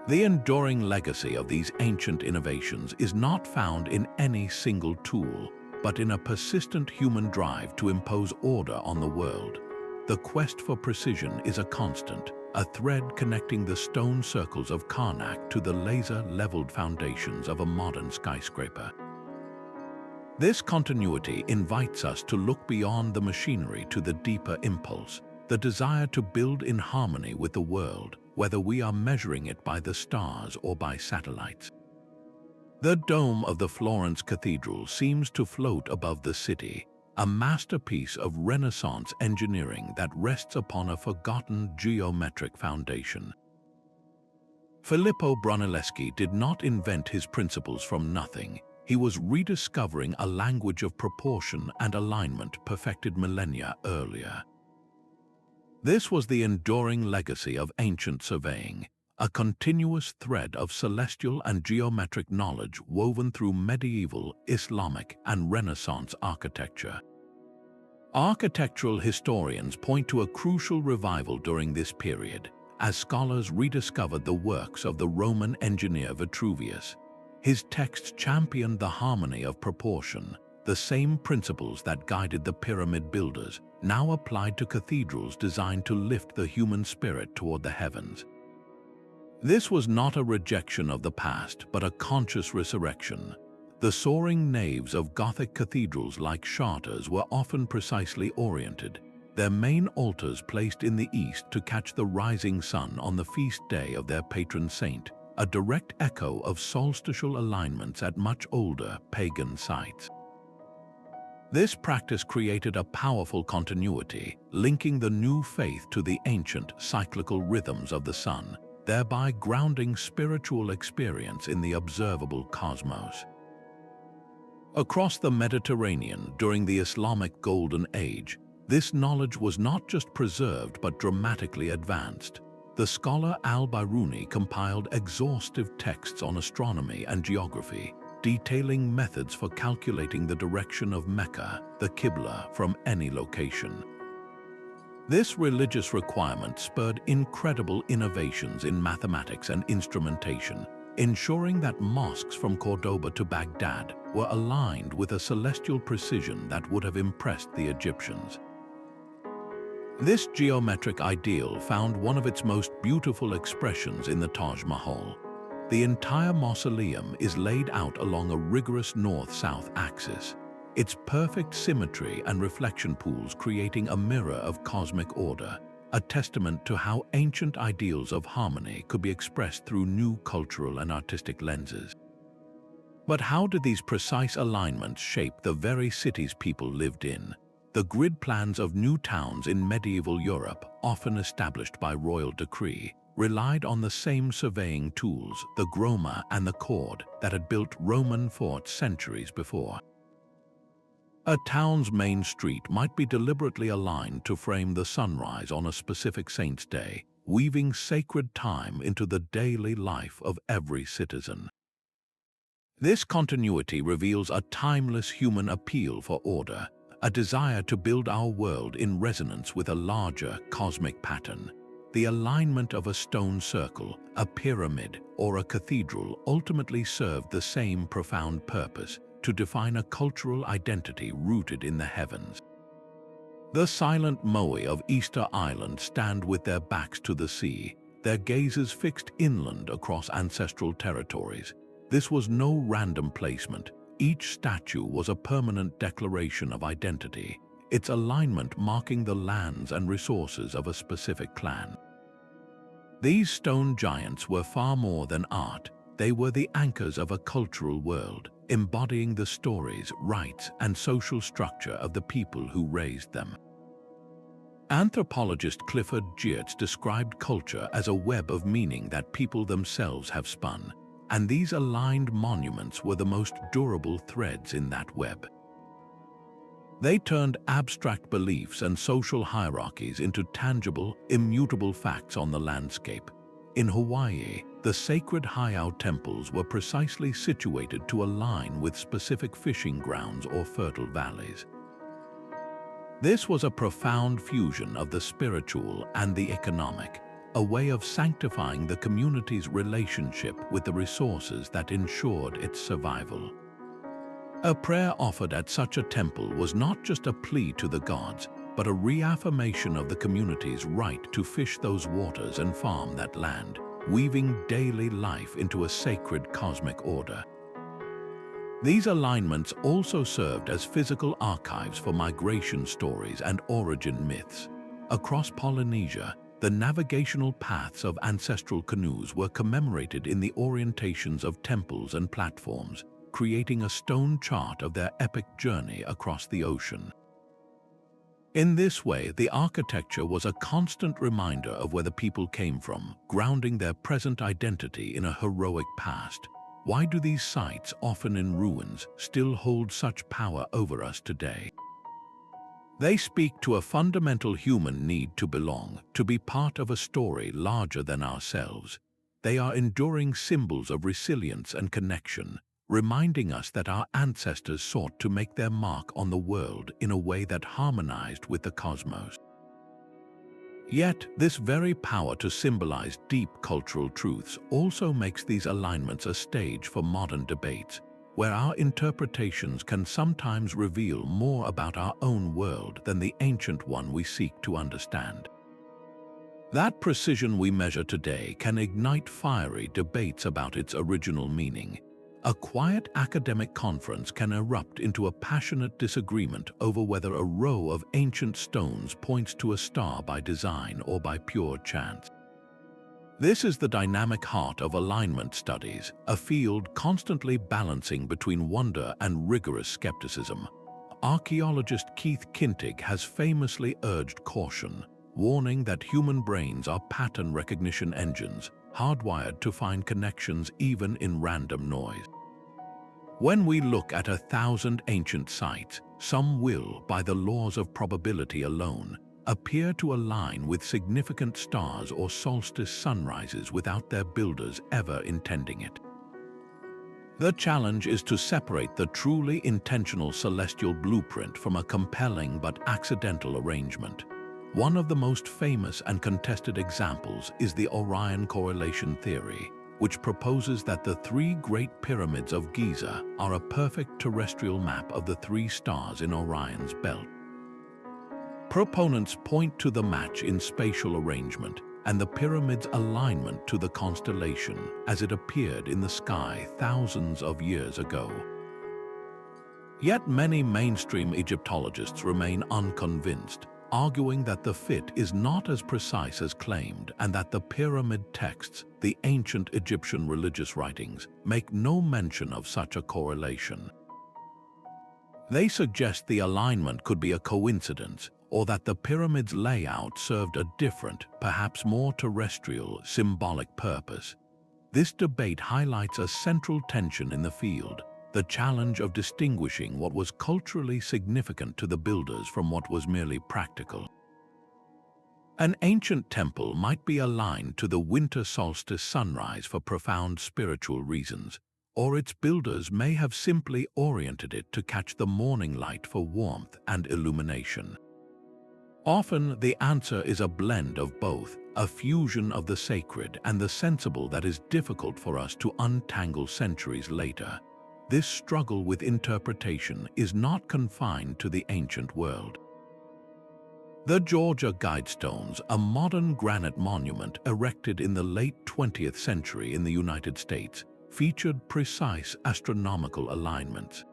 The enduring legacy of these ancient innovations is not found in any single tool, but in a persistent human drive to impose order on the world. The quest for precision is a constant, a thread connecting the stone circles of Karnak to the laser-leveled foundations of a modern skyscraper. This continuity invites us to look beyond the machinery to the deeper impulse, the desire to build in harmony with the world, whether we are measuring it by the stars or by satellites. The dome of the Florence Cathedral seems to float above the city, a masterpiece of Renaissance engineering that rests upon a forgotten geometric foundation. Filippo Brunelleschi did not invent his principles from nothing. He was rediscovering a language of proportion and alignment perfected millennia earlier. This was the enduring legacy of ancient surveying, a continuous thread of celestial and geometric knowledge woven through medieval, Islamic, and Renaissance architecture. Architectural historians point to a crucial revival during this period, as scholars rediscovered the works of the Roman engineer Vitruvius. His texts championed the harmony of proportion, the same principles that guided the pyramid builders, now applied to cathedrals designed to lift the human spirit toward the heavens. This was not a rejection of the past, but a conscious resurrection. The soaring naves of Gothic cathedrals like Chartres were often precisely oriented, their main altars placed in the east to catch the rising sun on the feast day of their patron saint, a direct echo of solstitial alignments at much older pagan sites. This practice created a powerful continuity, linking the new faith to the ancient cyclical rhythms of the sun, thereby grounding spiritual experience in the observable cosmos. Across the Mediterranean during the Islamic Golden Age, this knowledge was not just preserved but dramatically advanced. The scholar al-Biruni compiled exhaustive texts on astronomy and geography, detailing methods for calculating the direction of Mecca, the Qibla, from any location. This religious requirement spurred incredible innovations in mathematics and instrumentation, ensuring that mosques from Cordoba to Baghdad were aligned with a celestial precision that would have impressed the Egyptians. This geometric ideal found one of its most beautiful expressions in the Taj Mahal. The entire mausoleum is laid out along a rigorous north-south axis, its perfect symmetry and reflection pools creating a mirror of cosmic order, a testament to how ancient ideals of harmony could be expressed through new cultural and artistic lenses. But how did these precise alignments shape the very cities people lived in? The grid plans of new towns in medieval Europe, often established by royal decree, relied on the same surveying tools, the Groma and the cord, that had built Roman forts centuries before. A town's main street might be deliberately aligned to frame the sunrise on a specific saint's day, weaving sacred time into the daily life of every citizen. This continuity reveals a timeless human appeal for order, a desire to build our world in resonance with a larger cosmic pattern. The alignment of a stone circle, a pyramid, or a cathedral ultimately served the same profound purpose: to define a cultural identity rooted in the heavens. The silent Moai of Easter Island stand with their backs to the sea, their gazes fixed inland across ancestral territories. This was no random placement. Each statue was a permanent declaration of identity, its alignment marking the lands and resources of a specific clan. These stone giants were far more than art. They were the anchors of a cultural world, embodying the stories, rites, and social structure of the people who raised them. Anthropologist Clifford Geertz described culture as a web of meaning that people themselves have spun, and these aligned monuments were the most durable threads in that web. They turned abstract beliefs and social hierarchies into tangible, immutable facts on the landscape. In Hawaii, the sacred Heiau temples were precisely situated to align with specific fishing grounds or fertile valleys. This was a profound fusion of the spiritual and the economic, a way of sanctifying the community's relationship with the resources that ensured its survival. A prayer offered at such a temple was not just a plea to the gods, but a reaffirmation of the community's right to fish those waters and farm that land, weaving daily life into a sacred cosmic order. These alignments also served as physical archives for migration stories and origin myths. Across Polynesia, the navigational paths of ancestral canoes were commemorated in the orientations of temples and platforms, creating a stone chart of their epic journey across the ocean. In this way, the architecture was a constant reminder of where the people came from, grounding their present identity in a heroic past. Why do these sites, often in ruins, still hold such power over us today? They speak to a fundamental human need to belong, to be part of a story larger than ourselves. They are enduring symbols of resilience and connection, reminding us that our ancestors sought to make their mark on the world in a way that harmonized with the cosmos. Yet, this very power to symbolize deep cultural truths also makes these alignments a stage for modern debates, where our interpretations can sometimes reveal more about our own world than the ancient one we seek to understand. That precision we measure today can ignite fiery debates about its original meaning. A quiet academic conference can erupt into a passionate disagreement over whether a row of ancient stones points to a star by design or by pure chance. This is the dynamic heart of alignment studies, a field constantly balancing between wonder and rigorous skepticism. Archaeologist Keith Kintig has famously urged caution, warning that human brains are pattern recognition engines, hardwired to find connections even in random noise. When we look at 1,000 ancient sites, some will, by the laws of probability alone, appear to align with significant stars or solstice sunrises without their builders ever intending it. The challenge is to separate the truly intentional celestial blueprint from a compelling but accidental arrangement. One of the most famous and contested examples is the Orion correlation theory, which proposes that the three Great Pyramids of Giza are a perfect terrestrial map of the three stars in Orion's belt. Proponents point to the match in spatial arrangement and the pyramid's alignment to the constellation as it appeared in the sky thousands of years ago. Yet many mainstream Egyptologists remain unconvinced, arguing that the fit is not as precise as claimed and that the pyramid texts, the ancient Egyptian religious writings, make no mention of such a correlation. They suggest the alignment could be a coincidence, or that the pyramid's layout served a different, perhaps more terrestrial, symbolic purpose. This debate highlights a central tension in the field, the challenge of distinguishing what was culturally significant to the builders from what was merely practical. An ancient temple might be aligned to the winter solstice sunrise for profound spiritual reasons, or its builders may have simply oriented it to catch the morning light for warmth and illumination. Often, the answer is a blend of both, a fusion of the sacred and the sensible that is difficult for us to untangle centuries later. This struggle with interpretation is not confined to the ancient world. The Georgia Guidestones, a modern granite monument erected in the late 20th century in the United States, featured precise astronomical alignments.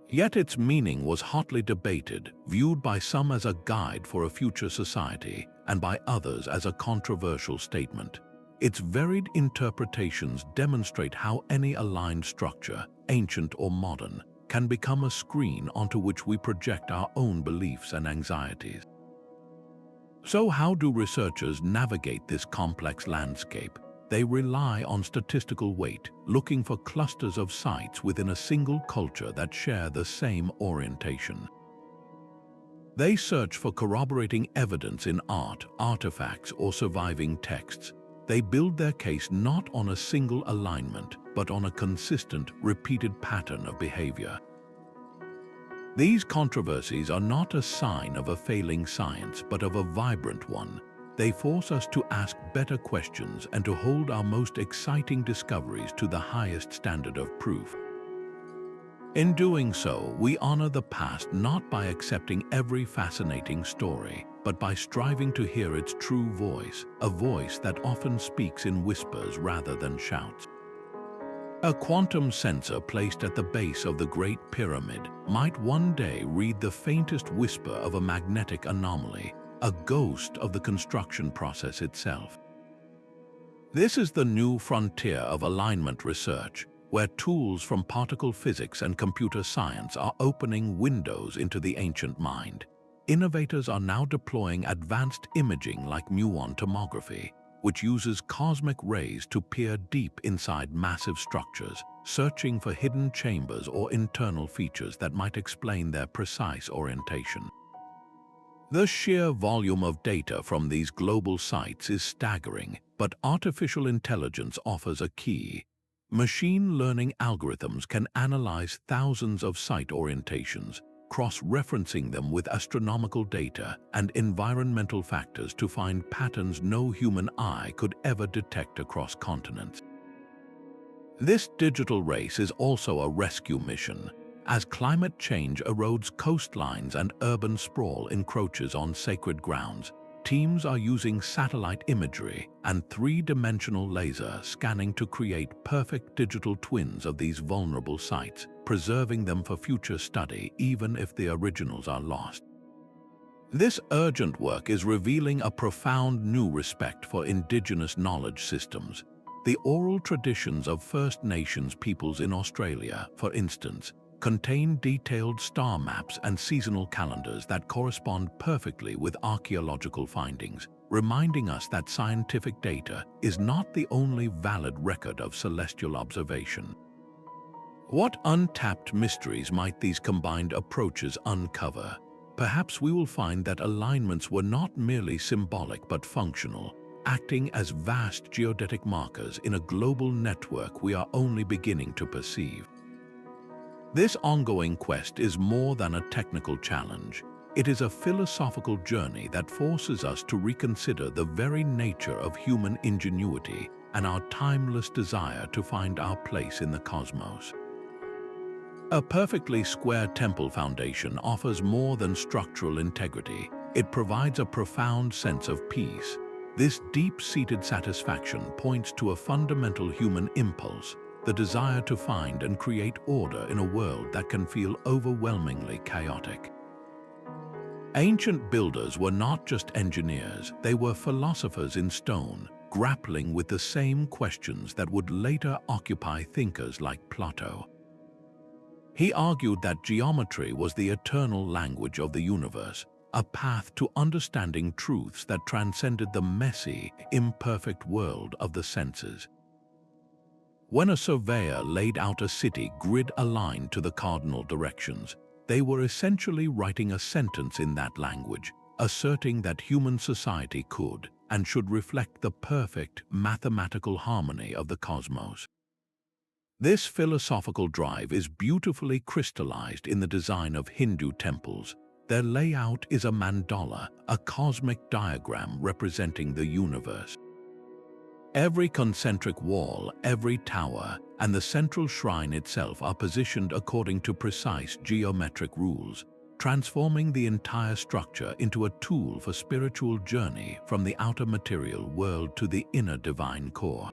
Yet its meaning was hotly debated, viewed by some as a guide for a future society, and by others as a controversial statement. Its varied interpretations demonstrate how any aligned structure, ancient or modern, can become a screen onto which we project our own beliefs and anxieties. So how do researchers navigate this complex landscape? They rely on statistical weight, looking for clusters of sites within a single culture that share the same orientation. They search for corroborating evidence in art, artifacts, or surviving texts. They build their case not on a single alignment, but on a consistent, repeated pattern of behavior. These controversies are not a sign of a failing science, but of a vibrant one. They force us to ask better questions and to hold our most exciting discoveries to the highest standard of proof. In doing so, we honor the past not by accepting every fascinating story, but by striving to hear its true voice, a voice that often speaks in whispers rather than shouts. A quantum sensor placed at the base of the Great Pyramid might one day read the faintest whisper of a magnetic anomaly, a ghost of the construction process itself. This is the new frontier of alignment research, where tools from particle physics and computer science are opening windows into the ancient mind. Innovators are now deploying advanced imaging like muon tomography, which uses cosmic rays to peer deep inside massive structures, searching for hidden chambers or internal features that might explain their precise orientation. The sheer volume of data from these global sites is staggering, but artificial intelligence offers a key. Machine learning algorithms can analyze thousands of site orientations, cross-referencing them with astronomical data and environmental factors to find patterns no human eye could ever detect across continents. This digital race is also a rescue mission. As climate change erodes coastlines and urban sprawl encroaches on sacred grounds, teams are using satellite imagery and three-dimensional laser scanning to create perfect digital twins of these vulnerable sites, preserving them for future study even if the originals are lost. This urgent work is revealing a profound new respect for indigenous knowledge systems. The oral traditions of First Nations peoples in Australia, for instance, contain detailed star maps and seasonal calendars that correspond perfectly with archaeological findings, reminding us that scientific data is not the only valid record of celestial observation. What untapped mysteries might these combined approaches uncover? Perhaps we will find that alignments were not merely symbolic but functional, acting as vast geodetic markers in a global network we are only beginning to perceive. This ongoing quest is more than a technical challenge. It is a philosophical journey that forces us to reconsider the very nature of human ingenuity and our timeless desire to find our place in the cosmos. A perfectly square temple foundation offers more than structural integrity. It provides a profound sense of peace. This deep-seated satisfaction points to a fundamental human impulse, the desire to find and create order in a world that can feel overwhelmingly chaotic. Ancient builders were not just engineers, they were philosophers in stone, grappling with the same questions that would later occupy thinkers like Plato. He argued that geometry was the eternal language of the universe, a path to understanding truths that transcended the messy, imperfect world of the senses. When a surveyor laid out a city grid-aligned to the cardinal directions, they were essentially writing a sentence in that language, asserting that human society could and should reflect the perfect mathematical harmony of the cosmos. This philosophical drive is beautifully crystallized in the design of Hindu temples. Their layout is a mandala, a cosmic diagram representing the universe. Every concentric wall, every tower, and the central shrine itself are positioned according to precise geometric rules, transforming the entire structure into a tool for spiritual journey from the outer material world to the inner divine core.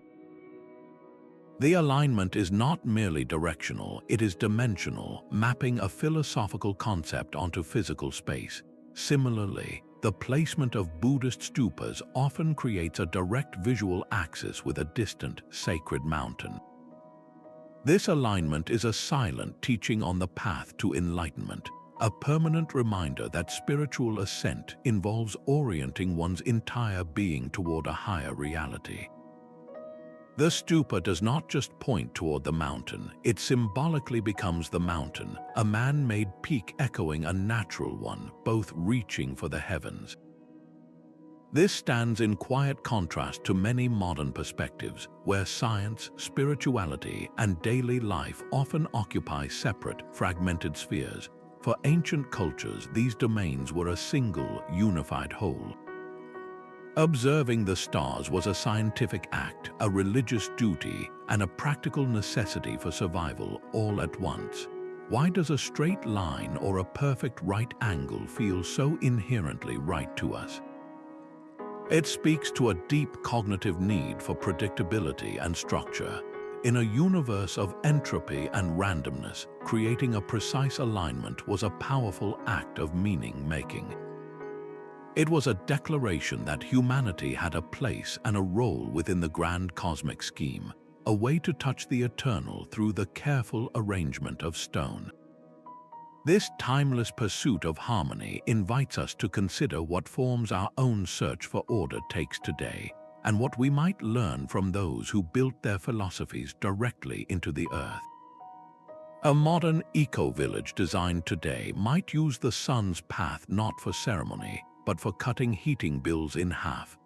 The alignment is not merely directional, it is dimensional, mapping a philosophical concept onto physical space. Similarly, the placement of Buddhist stupas often creates a direct visual axis with a distant, sacred mountain. This alignment is a silent teaching on the path to enlightenment, a permanent reminder that spiritual ascent involves orienting one's entire being toward a higher reality. The stupa does not just point toward the mountain, it symbolically becomes the mountain, a man-made peak echoing a natural one, both reaching for the heavens. This stands in quiet contrast to many modern perspectives, where science, spirituality, and daily life often occupy separate, fragmented spheres. For ancient cultures, these domains were a single, unified whole. Observing the stars was a scientific act, a religious duty, and a practical necessity for survival all at once. Why does a straight line or a perfect right angle feel so inherently right to us? It speaks to a deep cognitive need for predictability and structure. In a universe of entropy and randomness, creating a precise alignment was a powerful act of meaning-making. It was a declaration that humanity had a place and a role within the grand cosmic scheme, a way to touch the eternal through the careful arrangement of stone. This timeless pursuit of harmony invites us to consider what forms our own search for order takes today, and what we might learn from those who built their philosophies directly into the earth. A modern eco-village designed today might use the sun's path not for ceremony, but for cutting heating bills in half.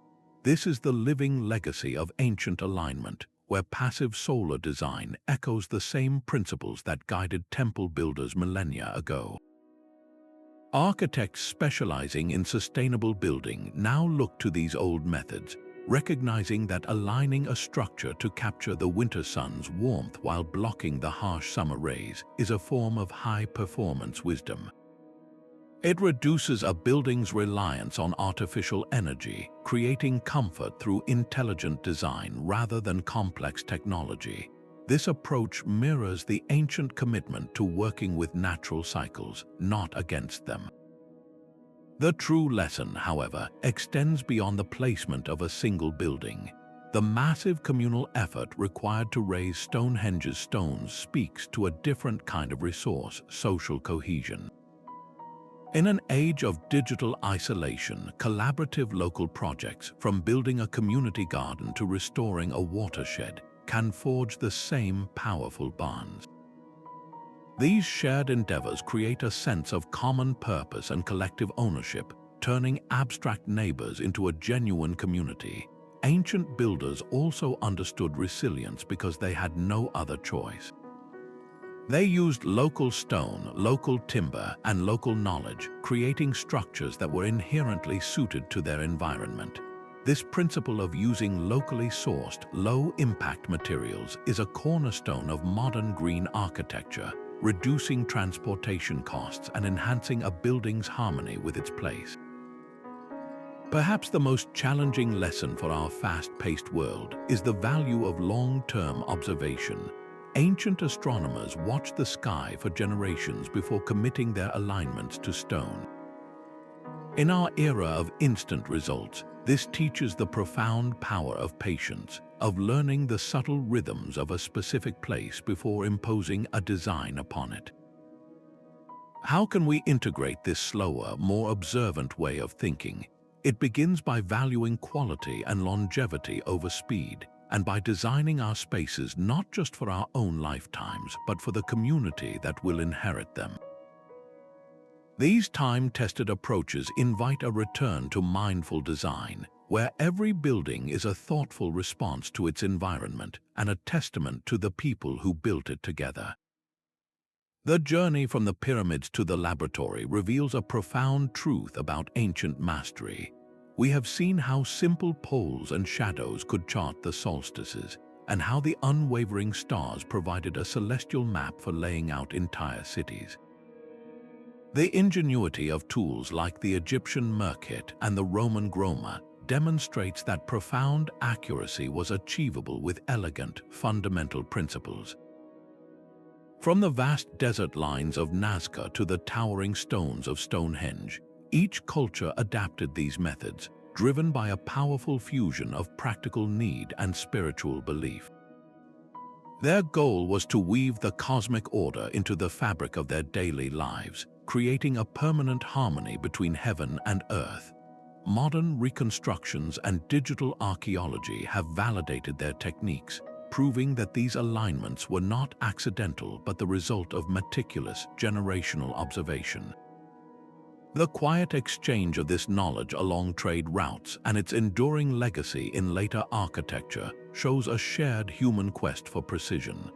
This is the living legacy of ancient alignment, where passive solar design echoes the same principles that guided temple builders millennia ago. Architects specializing in sustainable building now look to these old methods, recognizing that aligning a structure to capture the winter sun's warmth while blocking the harsh summer rays is a form of high-performance wisdom. It reduces a building's reliance on artificial energy, creating comfort through intelligent design rather than complex technology. This approach mirrors the ancient commitment to working with natural cycles, not against them. The true lesson, however, extends beyond the placement of a single building. The massive communal effort required to raise Stonehenge's stones speaks to a different kind of resource: social cohesion. In an age of digital isolation, collaborative local projects, from building a community garden to restoring a watershed, can forge the same powerful bonds. These shared endeavors create a sense of common purpose and collective ownership, turning abstract neighbors into a genuine community. Ancient builders also understood resilience because they had no other choice. They used local stone, local timber, and local knowledge, creating structures that were inherently suited to their environment. This principle of using locally sourced, low-impact materials is a cornerstone of modern green architecture, reducing transportation costs and enhancing a building's harmony with its place. Perhaps the most challenging lesson for our fast-paced world is the value of long-term observation. Ancient astronomers watched the sky for generations before committing their alignments to stone. In our era of instant results, this teaches the profound power of patience, of learning the subtle rhythms of a specific place before imposing a design upon it. How can we integrate this slower, more observant way of thinking? It begins by valuing quality and longevity over speed, and by designing our spaces not just for our own lifetimes, but for the community that will inherit them. These time-tested approaches invite a return to mindful design, where every building is a thoughtful response to its environment and a testament to the people who built it together. The journey from the pyramids to the laboratory reveals a profound truth about ancient mastery. We have seen how simple poles and shadows could chart the solstices, and how the unwavering stars provided a celestial map for laying out entire cities. The ingenuity of tools like the Egyptian merkit and the Roman Groma demonstrates that profound accuracy was achievable with elegant, fundamental principles. From the vast desert lines of Nazca to the towering stones of Stonehenge, each culture adapted these methods, driven by a powerful fusion of practical need and spiritual belief. Their goal was to weave the cosmic order into the fabric of their daily lives, creating a permanent harmony between heaven and earth. Modern reconstructions and digital archaeology have validated their techniques, proving that these alignments were not accidental but the result of meticulous generational observation. The quiet exchange of this knowledge along trade routes and its enduring legacy in later architecture shows a shared human quest for precision.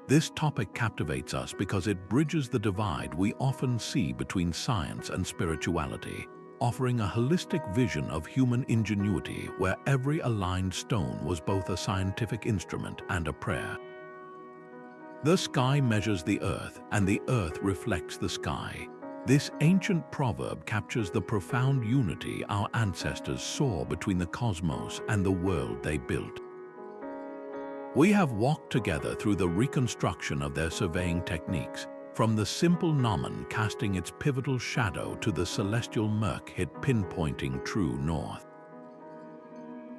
This topic captivates us because it bridges the divide we often see between science and spirituality, offering a holistic vision of human ingenuity where every aligned stone was both a scientific instrument and a prayer. The sky measures the earth, and the earth reflects the sky. This ancient proverb captures the profound unity our ancestors saw between the cosmos and the world they built. We have walked together through the reconstruction of their surveying techniques, from the simple gnomon casting its pivotal shadow to the celestial murk hit pinpointing true north.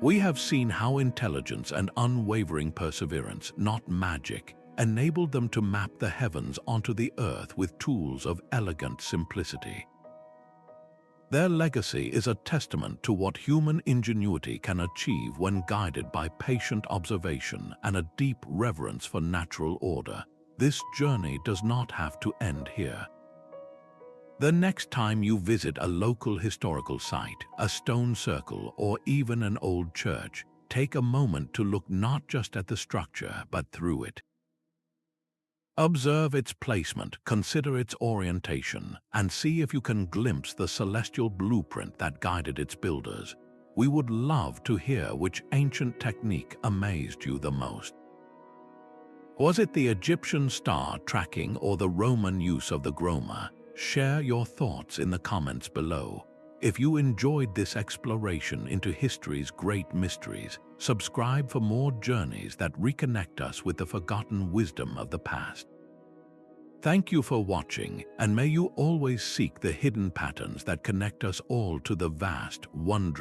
We have seen how intelligence and unwavering perseverance, not magic, enabled them to map the heavens onto the earth with tools of elegant simplicity. Their legacy is a testament to what human ingenuity can achieve when guided by patient observation and a deep reverence for natural order. This journey does not have to end here. The next time you visit a local historical site, a stone circle, or even an old church, take a moment to look not just at the structure, but through it. Observe its placement, consider its orientation, and see if you can glimpse the celestial blueprint that guided its builders. We would love to hear which ancient technique amazed you the most. Was it the Egyptian star tracking or the Roman use of the Groma? Share your thoughts in the comments below. If you enjoyed this exploration into history's great mysteries, subscribe for more journeys that reconnect us with the forgotten wisdom of the past. Thank you for watching, and may you always seek the hidden patterns that connect us all to the vast, wondrous